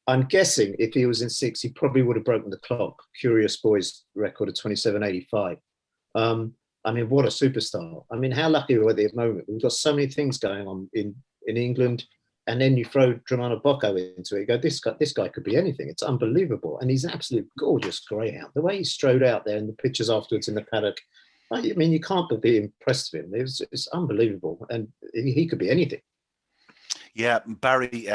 I'm guessing if he was in 6, he probably would have broken the clock. Curious Boy's record of 27.85. What a superstar. How lucky were they at the moment? We've got so many things going on in England, and then you throw Dramana Bucco into it. You go, this guy could be anything. It's unbelievable. And he's an absolute gorgeous Greyhound. The way he strode out there in the pictures afterwards in the paddock, you can't but be impressed with him. It's unbelievable. And he could be anything. Yeah, Barry,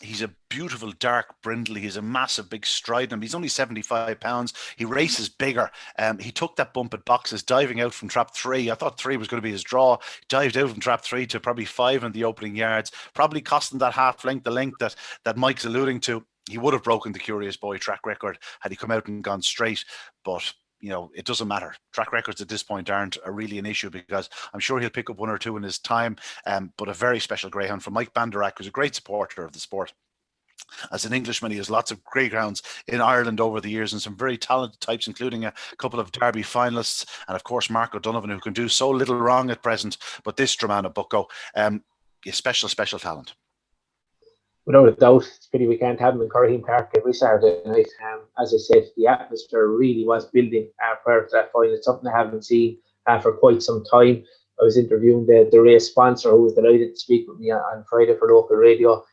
He's a beautiful dark brindle. He's a massive big stride in him. He's only 75 pounds. He races bigger. He took that bump at boxes, diving out from trap 3. I thought 3 was going to be his draw. Dived out from trap 3 to probably 5 in the opening yards, probably costing that half length, the length that Mike's alluding to. He would have broken the Curious Boy track record had he come out and gone straight, but it doesn't matter. Track records at this point aren't really an issue, because I'm sure he'll pick up 1 or 2 in his time. But a very special greyhound from Mike Banderack, who's a great supporter of the sport. As an Englishman, he has lots of greyhounds in Ireland over the years, and some very talented types, including a couple of Derby finalists, and of course Mark O'Donovan, who can do so little wrong at present. But this Dramana Bucko, a special talent. Without a doubt, it's pity we can't have him in Curraheen Park every Saturday night. As I said, the atmosphere really was building prior to that final. It's something I haven't seen for quite some time. I was interviewing the race sponsor, who was delighted to speak with me on Friday for local radio,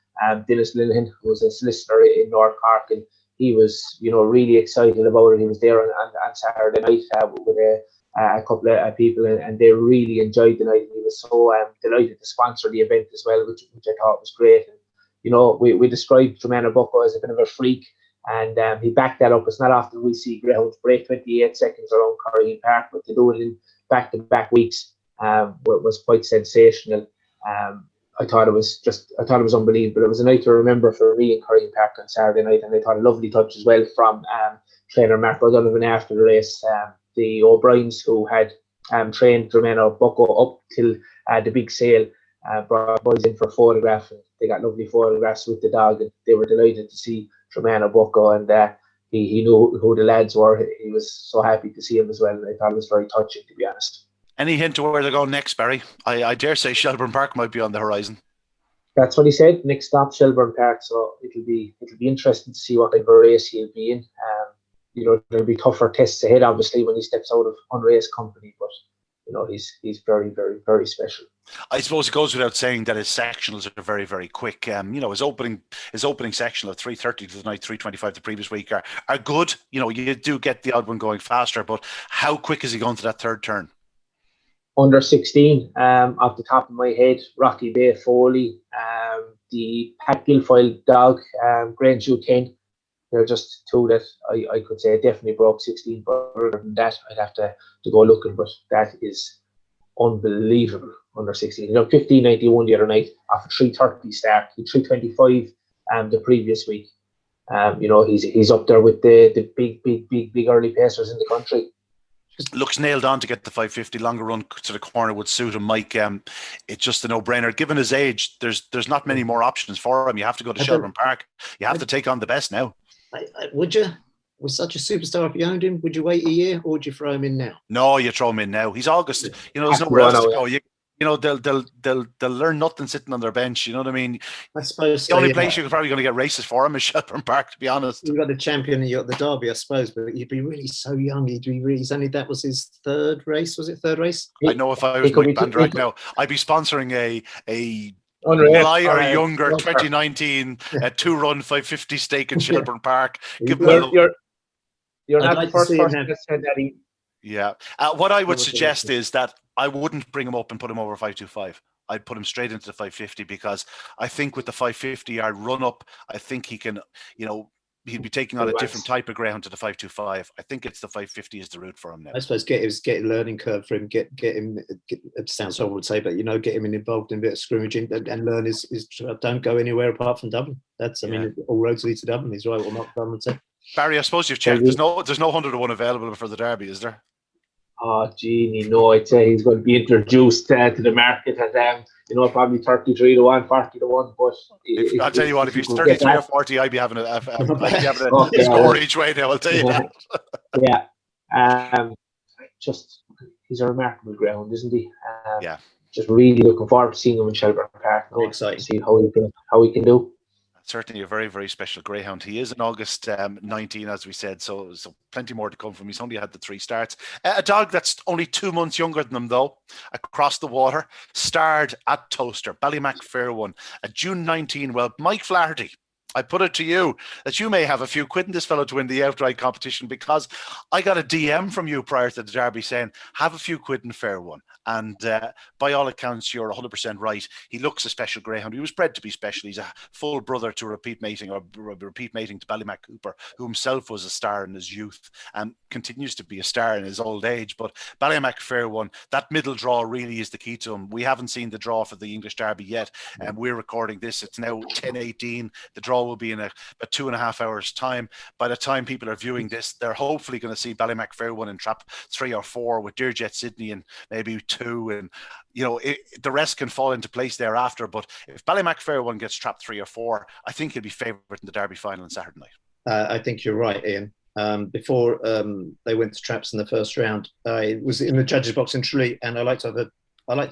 Denis, who was a solicitor in North Cork, and he was, really excited about it. He was there on Saturday night with a couple of people, and they really enjoyed the night. And he was so delighted to sponsor the event as well, which I thought was great. And, we described Dramana Bucko as a bit of a freak, and he backed that up. It's not often we see greyhounds break 28 seconds around Curraheen Park, but to do it in back-to-back weeks was quite sensational. I thought it was unbelievable. It was a night to remember for me in Curraheen Park on Saturday night, and I thought a lovely touch as well from trainer Mark O'Donovan after the race. The O'Briens, who had trained Dramana Bucko up till the big sale, brought boys in for a photograph, and they got lovely photographs with the dog, and they were delighted to see Dramana Bucko, and he knew who the lads were. He was so happy to see him as well, and I thought it was very touching, to be honest. Any hint to where they're going next, Barry? I dare say Shelbourne Park might be on the horizon. That's what he said. Next stop, Shelbourne Park. So it'll be interesting to see what type of race he'll be in. There'll be tougher tests ahead, obviously, when he steps out of Unraced company. But he's very, very, very special. I suppose it goes without saying that his sectionals are very, very quick. His opening sectional of 3:30 to the night, 3:25 the previous week are good. You do get the odd one going faster, but how quick is he going to that third turn? Under 16, off the top of my head, Rocky Bay Foley, the Pat Guilfoyle dog, Greyhound 10. They're just 2 that I could say definitely broke 16. But other than that, I'd have to go looking. But that is unbelievable under 16. 1591 the other night off a 3:30 start. He 3:25 the previous week. He's up there with the big early pacers in the country. Looks nailed on to get the 550. Longer run to the corner would suit him, Mike. It's just a no-brainer. Given his age, there's not many more options for him. You have to go to Shelbourne Park. You have to take on the best now. Would you? With such a superstar, if you owned him, would you wait a year or would you throw him in now? No, you throw him in now. He's August. There's nowhere else to go. They'll learn nothing sitting on their bench. You know what I mean? I suppose the only place you're probably going to get races for him is Shelburne Park, to be honest. You've got the champion and you've got the Derby, I suppose, but you'd be really so young. That was his third race. Was it third race? I know if I was Mike Banderack now, I'd be sponsoring a younger 2019 2-run 550 stake in Shelburne Park. You're not the first person that said that. Yeah. What I would suggest is that I wouldn't bring him up and put him over 525. I'd put him straight into the 550, because I think with the 550 yard run up, I think he can, he'd be taking on a different type of greyhound to the 525. I think it's the 550 is the route for him now. I suppose get a learning curve for him. Get him. It sounds horrible to say, but get him involved in a bit of scrimmaging and learn his. Don't go anywhere apart from Dublin. That's all roads lead to Dublin. He's right. What Mark Dublin said. Barry, I suppose you've checked. There's no 100-to-1 available for the Derby, is there? Oh, Jeannie, no. I'd say he's going to be introduced to the market at probably 33-to-1, 40-to-1. But I'll tell you what, if he's 33 or 40, I'd be having a score each way now. I'll tell you that. Yeah. He's a remarkable greyhound, isn't he? Just really looking forward to seeing him in Shelbourne Park. Exciting. See how he can do. Certainly a very, very special greyhound. He is in August 19, as we said, so plenty more to come from. He's only had the 3 starts. A dog that's only 2 months younger than him, though, across the water, starred at Toaster, Ballymac Fair 1, a June 19. Well, Mike Flaherty I put it to you that you may have a few quid in this fellow to win the outright competition, because I got a DM from you prior to the Derby saying, have a few quid in fair one. And by all accounts, you're 100% right. He looks a special greyhound. He was bred to be special. He's a full brother to repeat mating to Ballymac Cooper, who himself was a star in his youth and continues to be a star in his old age. But Ballymac Fair One, that middle draw really is the key to him. We haven't seen the draw for the English Derby yet, and we're recording this. It's now 10:18. The draw will be in about 2.5 hours' time. By the time people are viewing this, they're hopefully going to see Ballymac Fair One in trap 3 or 4 with Dearjet Sydney and maybe 2, and the rest can fall into place thereafter. But if Ballymac Fair One gets trapped 3 or 4, I think he'll be favourite in the Derby final on Saturday night. I think you're right, Ian. Before they went to traps in the first round, I was in the judges' box in Tralee, and I like to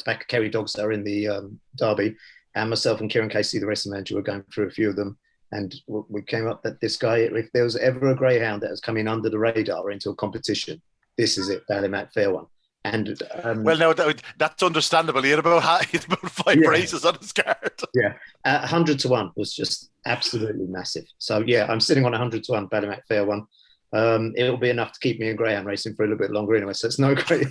back a Kerry dogs that are in the Derby, and myself and Kieran Casey, the racing manager, were going through a few of them, and we came up that this guy, if there was ever a greyhound that has come in under the radar into a competition, this is it, Ballymac Fair One. And well, no, that's understandable. He had about 5 races on his card. Yeah, 100 to 1 was just absolutely massive. So yeah, I'm sitting on 100 to 1 Ballymac Fair One. It'll be enough to keep me in greyhound racing for a little bit longer anyway. So it's no great,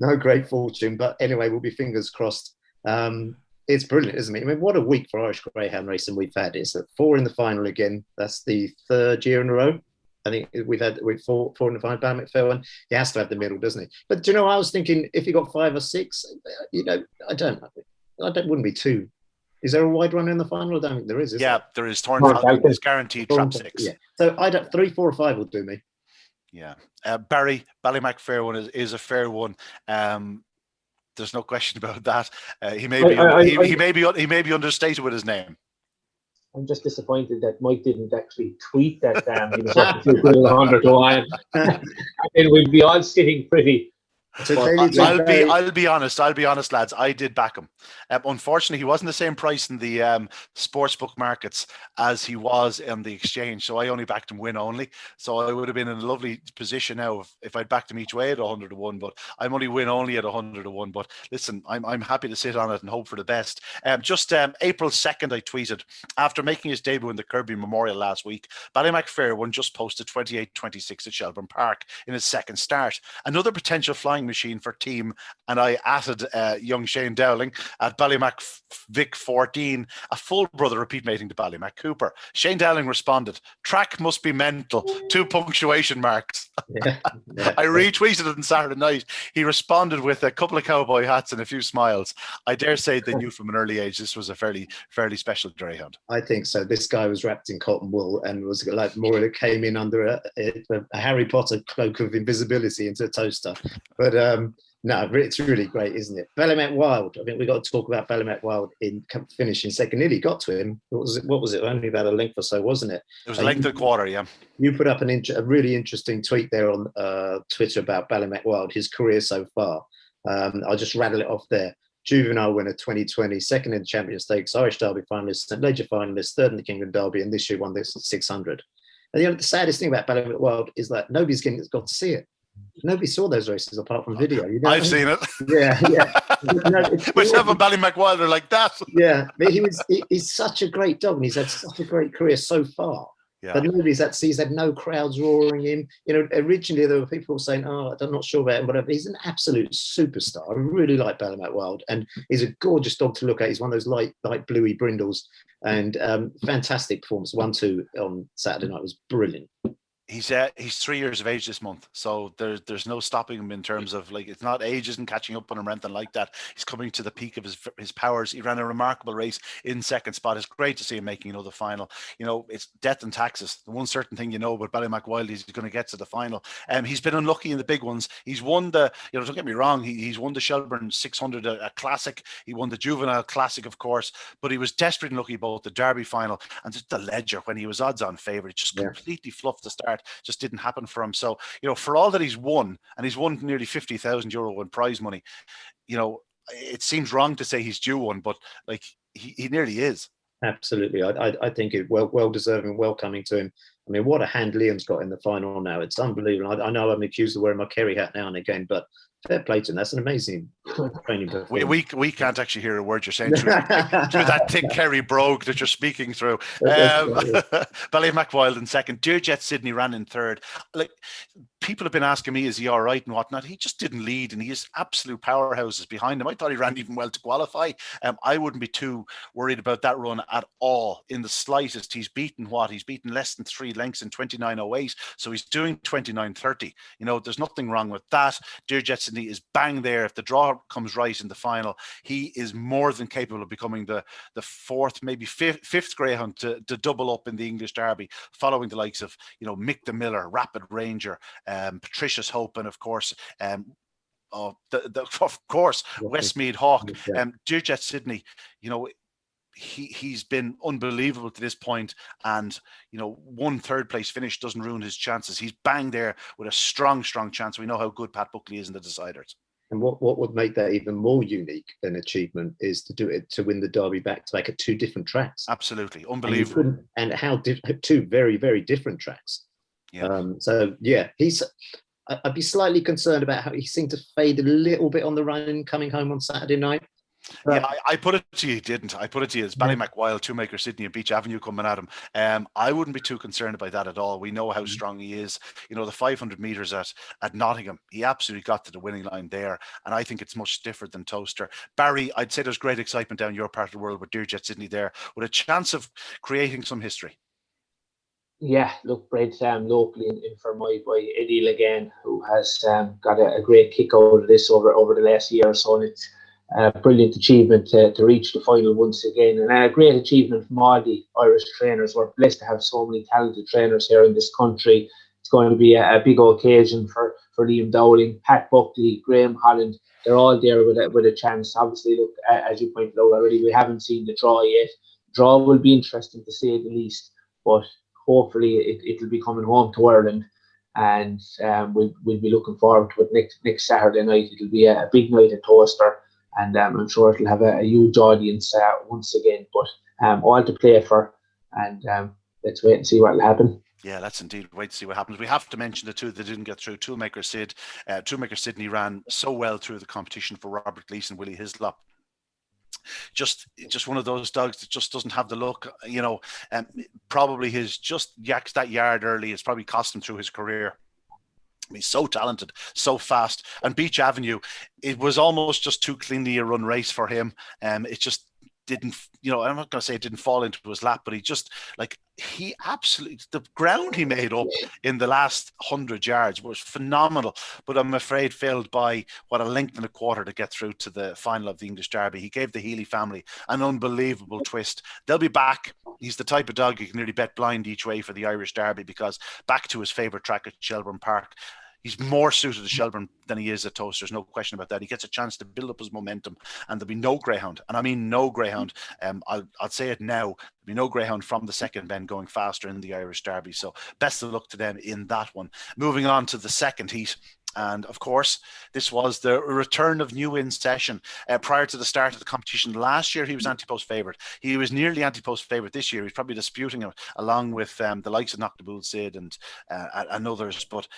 no great fortune. But anyway, we'll be fingers crossed. It's brilliant, isn't it? I mean, what a week for Irish greyhound racing we've had. It's 4 in the final again. That's the 3rd year in a row. I think we've 4 in the final. Ballymac Fair One. He has to have the middle, doesn't he? But do you know, I was thinking if he got 5 or 6, wouldn't be too. Is there a wide runner in the final? I don't think there is. There is. Thorn Falcon is guaranteed trap 6. Yeah. So 3, 4, or 5 will do me. Yeah. Ballymac Fair One is a fair one. There's no question about that. He may be understated with his name. I'm just disappointed that Mike didn't actually tweet that he was up to 100 to 1. And we'd be all sitting pretty. I'll be honest, lads. I did back him. Unfortunately, he wasn't the same price in the sportsbook markets as he was in the exchange. So I only backed him win only. So I would have been in a lovely position now if I'd backed him each way at 100 to 1. But I'm only win only at 100 to 1. But listen, I'm happy to sit on it and hope for the best. April 2nd, I tweeted, after making his debut in the Kirby Memorial last week, Ballymac Fair One just posted 28-26 at Shelbourne Park in his second start. Another potential flying machine for team, and I added young Shane Dowling at Ballymac Vic 14, a full brother repeat mating to Ballymac Cooper. Shane Dowling responded, "Track must be mental," 2 punctuation marks. I retweeted it on Saturday night. He responded with a couple of cowboy hats and a few smiles. I dare say they knew from an early age this was a fairly special greyhound. I think so. This guy was wrapped in cotton wool and was like more that came in under a Harry Potter cloak of invisibility into a toaster. But no, it's really great, isn't it? Ballymac Wild. I think we got to talk about Ballymac Wild in finishing second. Nearly got to him. What was it? Only about a length or so, wasn't it? It was a length of quarter, yeah. You put up a really interesting tweet there on Twitter about Ballymac Wild, his career so far. I'll just rattle it off there. Juvenile winner 2020, second in the Champion Stakes, Irish Derby finalist, St Leger finalist, third in the Kingdom Derby, and this year won this 600. And the saddest thing about Ballymac Wild is that nobody's got to see it. Nobody saw those races apart from video. I've seen it. Yeah. Myself and Ballymac Wild are like that. Yeah, but he's such a great dog, and he's had such a great career so far. Yeah. But he's had no crowds roaring him. Originally there were people saying, "Oh, I'm not sure about him," but he's an absolute superstar. I really like Ballymac Wild, and he's a gorgeous dog to look at. He's one of those light bluey brindles, and fantastic performance. 1-2 on Saturday night was brilliant. He's 3 years of age this month, so there's no stopping him in terms of it's not age isn't catching up on him or anything like that. He's coming to the peak of his powers. He ran a remarkable race in second spot. It's great to see him making another final. It's death and taxes. The one certain thing but Ballymac Wild is he's going to get to the final. He's been unlucky in the big ones. He's won the don't get me wrong. He's won the Shelburne 600, a classic. He won the Juvenile Classic, of course, but he was desperate and lucky both the Derby final and just the Leger when he was odds-on favourite. Just completely fluffed the start. Just didn't happen for him. So, for all that he's won, and he's won nearly €50,000 in prize money, it seems wrong to say he's due one, but he nearly is. Absolutely. I think it well deserving, well coming to him. I mean, what a hand Liam's got in the final now. It's unbelievable. I know I'm accused of wearing my Kerry hat now and again, but Fair play to him. That's an amazing training performance. We can't actually hear a word you're saying through that thick Kerry brogue that you're speaking through. Ballymac in second. Dearjet Sydney ran in third. Like, people have been asking me, is he all right and whatnot? He just didn't lead, and he has absolute powerhouses behind him. I thought he ran even well to qualify. I wouldn't be too worried about that run at all in the slightest. He's beaten less than 3 lengths in 29.08, so he's doing 29.30. You know, there's nothing wrong with that. Dearjet Sydney is bang there. If the draw comes right in the final, he is more than capable of becoming the fourth, maybe fifth greyhound to double up in the English Derby, following the likes of, you know, Mick the Miller, Rapid Ranger, Patricia's Hope, and of course, Westmead Hawk. Dearjet Sydney, you know, he's been unbelievable to this point, and you know, 1 third place finish doesn't ruin his chances. He's bang there with a strong chance. We know how good Pat Buckley is in the deciders. And what would make that even more unique an achievement is to do it, to win the Derby back to back at 2 different tracks. Absolutely unbelievable. And how 2 very, very different tracks. Yeah. So yeah, I'd be slightly concerned about how he seemed to fade a little bit on the run coming home on Saturday night. Yeah, I put it to you, didn't I? Put it to you, it's Ballymac Wild, Two-Maker Sydney and Beach Avenue coming at him. I wouldn't be too concerned about that at all. We know how strong he is. You know, the 500 metres at Nottingham, he absolutely got to the winning line there, and I think it's much different than Toaster. Barry, I'd say there's great excitement down your part of the world with Dearjet Sydney there, with a chance of creating some history. Yeah, look, bred locally in Fermoy by Eddie again, who has got a great kick out of this over the last year or so, and it's a brilliant achievement to reach the final once again, and a great achievement from all the Irish trainers. We're blessed to have so many talented trainers here in this country. It's going to be a big occasion for Liam Dowling, Pat Buckley, Graham Holland. They're all there with a chance. Obviously, look, as you pointed out already, we haven't seen the draw yet. Draw will be interesting to say the least, but hopefully it'll be coming home to Ireland, and we'll be looking forward to it next Saturday night. It'll be a big night at Toaster, and I'm sure it'll have a huge audience once again. But all to play for, and let's wait and see what will happen. Yeah, let's indeed wait to see what happens. We have to mention the 2 that didn't get through. Two-Maker Sydney ran so well through the competition for Robert Gleeson, Willie Hislop. Just one of those dogs that just doesn't have the look, you know. Probably his just yaks that yard early has probably cost him through his career. He's so talented, so fast. And Beach Avenue, it was almost just too cleanly a run race for him. It just didn't, you know, I'm not going to say it didn't fall into his lap, but he absolutely, the ground he made up in the last 100 yards was phenomenal, but I'm afraid failed by a length and a quarter to get through to the final of the English Derby. He gave the Healy family an unbelievable twist. They'll be back. He's the type of dog you can nearly bet blind each way for the Irish Derby, because back to his favourite track at Shelbourne Park. He's more suited to Shelburne than he is at Toaster. There's no question about that. He gets a chance to build up his momentum, and there'll be no greyhound. And I mean no greyhound. I'll say it now. There'll be no greyhound from the second bend going faster in the Irish Derby. So best of luck to them in that one. Moving on to the second heat. And of course, this was the return of New In Session. Prior to the start of the competition last year, he was anti-post favourite. He was nearly anti-post favourite this year. He's probably disputing it along with the likes of Knocknabull Sid and others. But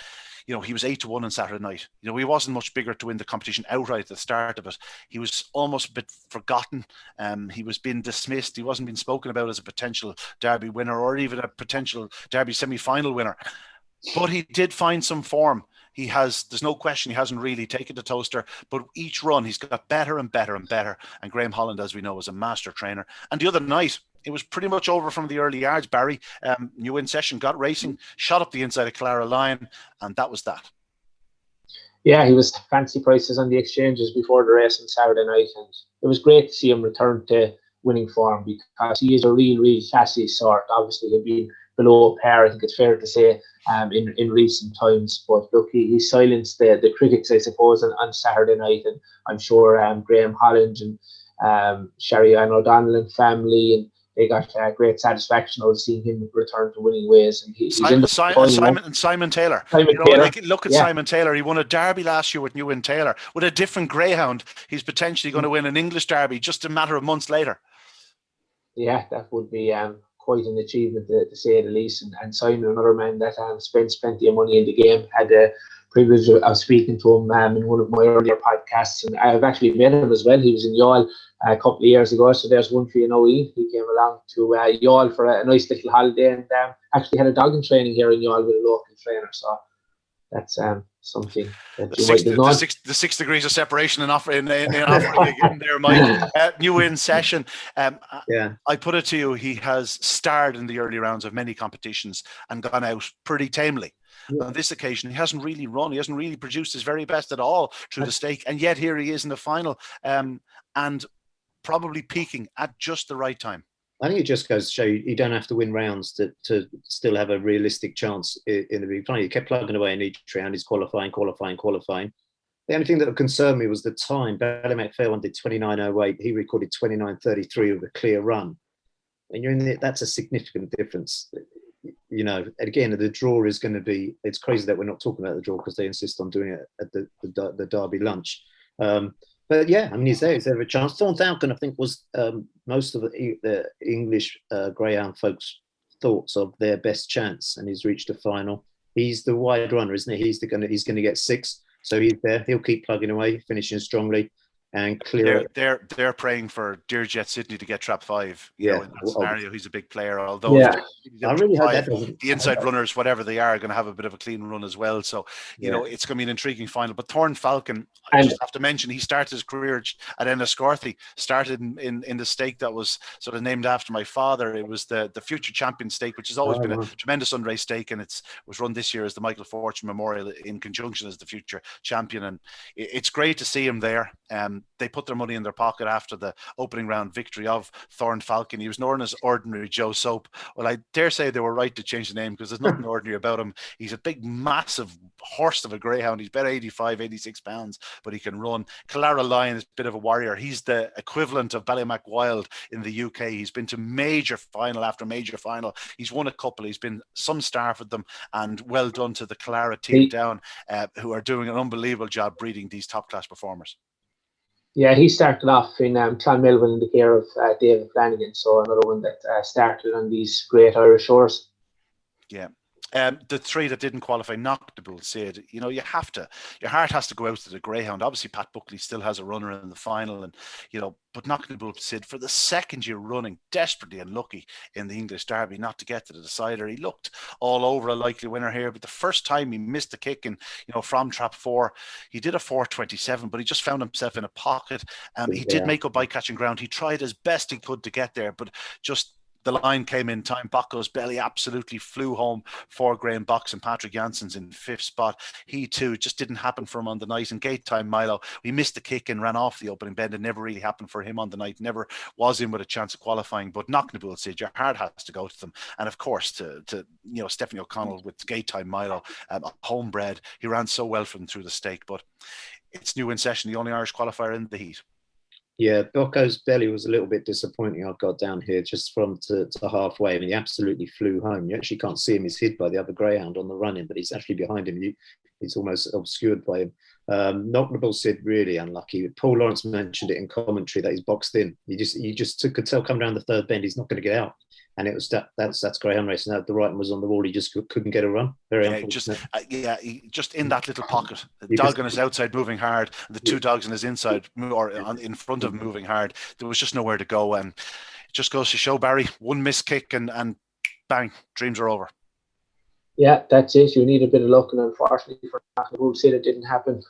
you know, he was 8-1 on Saturday night. You know, he wasn't much bigger to win the competition outright at the start of it. He was almost a bit forgotten. He was being dismissed. He wasn't being spoken about as a potential Derby winner or even a potential Derby semi-final winner. But he did find some form. There's no question he hasn't really taken to Toaster, but each run he's got better and better and better. And Graham Holland, as we know, is a master trainer. And the other night, it was pretty much over from the early yards, Barry. New In Session got racing, shot up the inside of Clara Lion, and that was that. Yeah, he was fancy prices on the exchanges before the race on Saturday night, and it was great to see him return to winning form, because he is a real classy sort. Obviously, he'll be below par, I think it's fair to say, in recent times. But look, he silenced the critics, I suppose, on Saturday night, and I'm sure Graham Holland and Sherry Ann O'Donnell and family, and they got great satisfaction out of seeing him return to winning ways. And Simon Taylor. Look at Simon Taylor. He won a Derby last year with New In Taylor. With a different greyhound, he's potentially going to win an English Derby just a matter of months later. Yeah, that would be quite an achievement to say the least. And Simon, another man that spends plenty of money in the game, had privilege of speaking to him in one of my earlier podcasts, and I've actually met him as well. He was in Youghal a couple of years ago, so there's one for you know. He came along to Youghal for a nice little holiday, and actually had a dogging training here in Youghal with a local trainer. So that's something that you might have known. The 6 degrees of separation in offering again there, Mike. New in session. I put it to you, he has starred in the early rounds of many competitions and gone out pretty tamely. Yeah. On this occasion, he hasn't really run. He hasn't really produced his very best at all through the stake. And yet here he is in the final and probably peaking at just the right time. I think it just goes to show you don't have to win rounds to still have a realistic chance in the big final. He kept plugging away in each round. He's qualifying. The only thing that concerned me was the time. Mike Flaherty did 29.08. He recorded 29.33 with a clear run. And you're in the, that's a significant difference. You know, again, the draw is going to be, it's crazy that we're not talking about the draw because they insist on doing it at the Derby lunch. But yeah, I mean, he's there. Is there a chance? Thorn Falcon, I think, was most of the English Greyhound folks' thoughts of their best chance, and he's reached a final. He's the wide runner, isn't he? He's going to get 6, so he's there. He'll keep plugging away, finishing strongly, and clear. They're praying for Dear Jet Sydney to get trap 5. You know, in that scenario, he's a big player. Although I really hope that the inside runners, whatever they are going to have a bit of a clean run as well. So you know, it's going to be an intriguing final. But Thorn Falcon, I just have to mention, he started his career at Enniscorthy. Started in the stake that was sort of named after my father. It was the Future Champion stake, which has always been a tremendous unraced stake, and it was run this year as the Michael Fortune Memorial in conjunction as the Future Champion. And it's great to see him there. They put their money in their pocket after the opening round victory of Thorn Falcon. He was known as Ordinary Joe Soap. Well, I dare say they were right to change the name because there's nothing ordinary about him. He's a big, massive horse of a greyhound. He's about 85, 86 pounds, but he can run. Clara Lion is a bit of a warrior. He's the equivalent of Ballymac Wild in the UK. He's been to major final after major final. He's won a couple. He's been some star for them, and well done to the Clara team down, who are doing an unbelievable job breeding these top-class performers. Yeah, he started off in Clonmelville in the care of David Flanagan, so another one that started on these great Irish shores. Yeah. The 3 that didn't qualify, Knockable said, you know, your heart has to go out to the Greyhound. Obviously, Pat Buckley still has a runner in the final, and you know, but Knockable said for the second year running, desperately unlucky in the English Derby not to get to the decider. He looked all over a likely winner here, but the first time he missed the kick, and you know, from trap 4, he did a 4.27, but he just found himself in a pocket. He did make up by catching ground. He tried as best he could to get there, but just the line came in time. Bocco's belly absolutely flew home for Graham Box, and Patrick Jansen's in 5th spot. He too just didn't happen for him on the night. And gate time, Milo, he missed the kick and ran off the opening bend. It never really happened for him on the night. Never was in with a chance of qualifying. But Knocknable said your heart has to go to them. And of course, to you know, Stephanie O'Connell with gate time, Milo, homebred. He ran so well for them through the stake. But it's new in session, the only Irish qualifier in the heat. Yeah, Bocco's belly was a little bit disappointing. I've got down here just from to halfway. I mean, he absolutely flew home. You actually can't see him. He's hid by the other greyhound on the run-in, but he's actually behind him. He's almost obscured by him. Knockable said really unlucky. Paul Lawrence mentioned it in commentary that he's boxed in. You just could tell coming down the 3rd bend, he's not going to get out. And it was that's Greyhound racing. The right one was on the wall. He just couldn't get a run. Very unfortunate. He just in that little pocket. The dog on his outside moving hard, and the 2 dogs on his inside or in front of him moving hard. There was just nowhere to go, and it just goes to show, Barry, one missed kick and bang, dreams are over. Yeah, that's it. You need a bit of luck, and unfortunately for Knockable, said it didn't happen.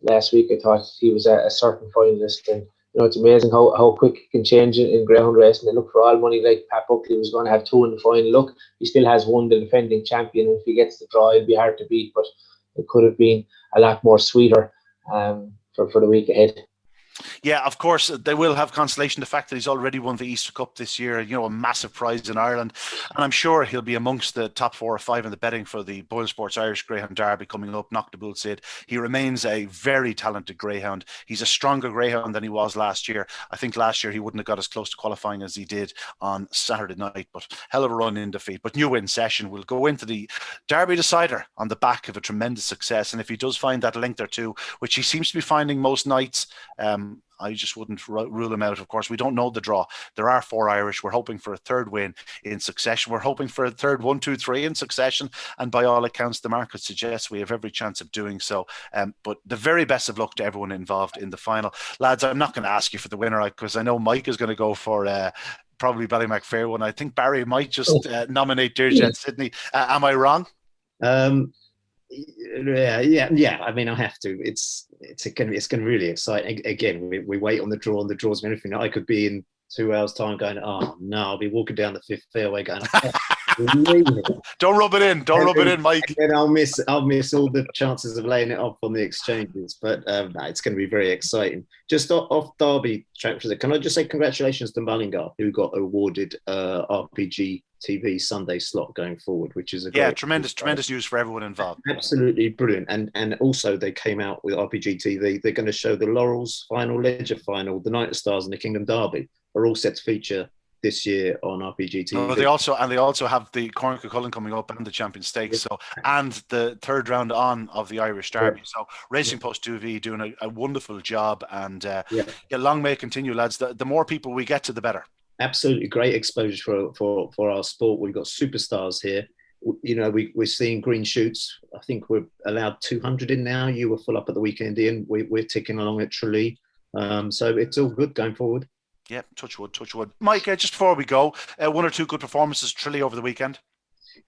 Last week, I thought he was a certain finalist, and you know, it's amazing how quick it can change in greyhound racing. They look for all money, like Pat Buckley was going to have 2 in the final. Look, he still has 1, the defending champion, and if he gets the draw, it'll be hard to beat, but it could have been a lot more sweeter for the week ahead. Yeah, of course, they will have consolation the fact that he's already won the Easter Cup this year, you know, a massive prize in Ireland. And I'm sure he'll be amongst the top 4 or 5 in the betting for the Boyle Sports Irish Greyhound Derby coming up. Knockable said he remains a very talented greyhound. He's a stronger greyhound than he was last year. I think last year he wouldn't have got as close to qualifying as he did on Saturday night, but hell of a run in defeat. But new in session will go into the Derby decider on the back of a tremendous success. And if he does find that length or 2, which he seems to be finding most nights, I just wouldn't rule them out. Of course, we don't know the draw. There are 4 Irish. We're hoping for a third win in succession. We're hoping for a third 1, 2, 3 in succession. And by all accounts, the market suggests we have every chance of doing so. But the very best of luck to everyone involved in the final. Lads, I'm not going to ask you for the winner because I know Mike is going to go for probably Ballymac one. I think Barry might just nominate Dearjet Sydney. Am I wrong? Yeah. I mean, I have to. It's going to be really exciting. Again, we wait on the draw, and the draws and everything. I could be in 2 hours' time going, oh no, I'll be walking down the 5th fairway going, Don't rub it in. Don't rub it in, Mike. And I'll miss all the chances of laying it off on the exchanges. But no, it's going to be very exciting. Just off Derby track, can I just say congratulations to Mullingar, who got awarded RPG TV Sunday slot going forward, which is a tremendous news for everyone involved. Absolutely brilliant. And also they came out with RPG TV. They're going to show the Laurels final, Ledger final, the Night of Stars, and the Kingdom Derby are all set to feature this year on RPG TV. Oh, they also have the Corn Cuchulainn coming up and the Champion Stakes, and the third round on of the Irish Derby. So Racing Post 2V doing a wonderful job, and long may it continue, lads. The more people we get to, the better. Absolutely great exposure for our sport. We've got superstars here. You know, we're seeing green shoots. I think we're allowed 200 in now. You were full up at the weekend, Ian. We're ticking along at Tralee. So it's all good going forward. Yeah, touch wood. Mike, just before we go, 1 or 2 good performances Tralee over the weekend?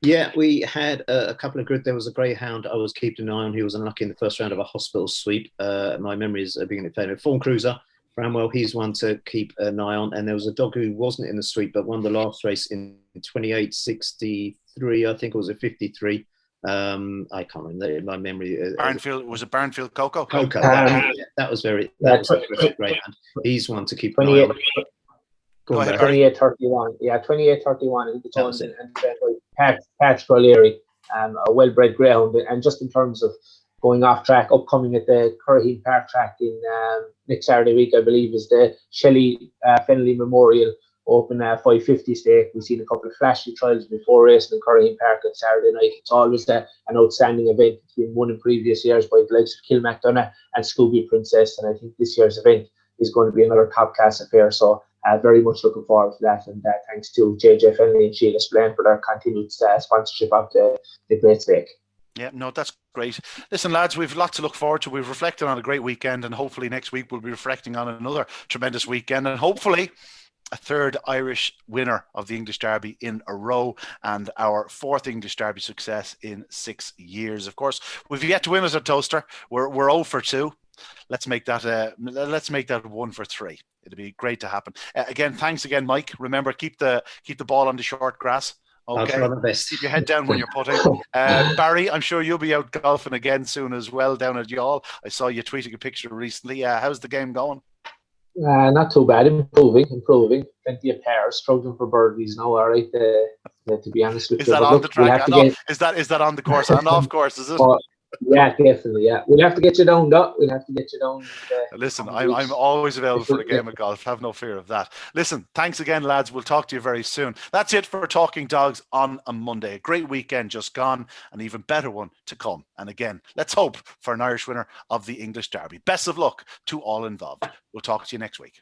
Yeah, we had a couple of good. There was a Greyhound I was keeping an eye on. He was unlucky in the first round of a hospital sweep. My memory is beginning to fade. Fawn Cruiser, Bramwell, he's one to keep an eye on. And there was a dog who wasn't in the sweep but won the last race in 28.63. I think it was a 53. I can't remember my memory. Was it Barnfield Coco? Coco. That was a Greyhound. He's one to keep an eye on. Go ahead, 28.31. Yeah, 28.31. I think it's on. And Patch O'Leary, a well-bred greyhound. And just in terms of going off track, upcoming at the Curraheen Park track in next Saturday week, I believe, is the Shelley Fennelly Memorial Open 550 stake. We've seen a couple of flashy trials before racing in Curraheen Park on Saturday night. It's always an outstanding event. It's been won in previous years by the likes of Kilmacdonough and Scooby Princess, and I think this year's event is going to be another top class affair. So very much looking forward to that, and thanks to JJ Fennelly and Sheila Spillane for their continued sponsorship of the great stake. Yeah, no, that's great. Listen, lads, we've a lot to look forward to. We've reflected on a great weekend, and hopefully next week we'll be reflecting on another tremendous weekend, and hopefully a third Irish winner of the English Derby in a row, and our 4th English Derby success in 6 years. Of course, we've yet to win as a toaster. We're 0 for 2. Let's make that 1 for 3. It'll be great to happen. Again, thanks again, Mike. Remember, keep the ball on the short grass. Okay. I'll try my best. Keep your head down when you're putting. Barry, I'm sure you'll be out golfing again soon as well down at Youghal. I saw you tweeting a picture recently. How's the game going? Not too bad. Improving. Plenty of pairs, struggling for birdies now. All right, to be honest with you. Is that on the track? Is that on the course and off course? Is it? Yeah, definitely. Yeah, we'll have to get you down, Doc. Listen, I'm always available for a game of golf. Have no fear of that. Listen, thanks again, lads. We'll talk to you very soon. That's it for Talking Dogs on a Monday. A great weekend just gone, an even better one to come. And again, let's hope for an Irish winner of the English Derby. Best of luck to all involved. We'll talk to you next week.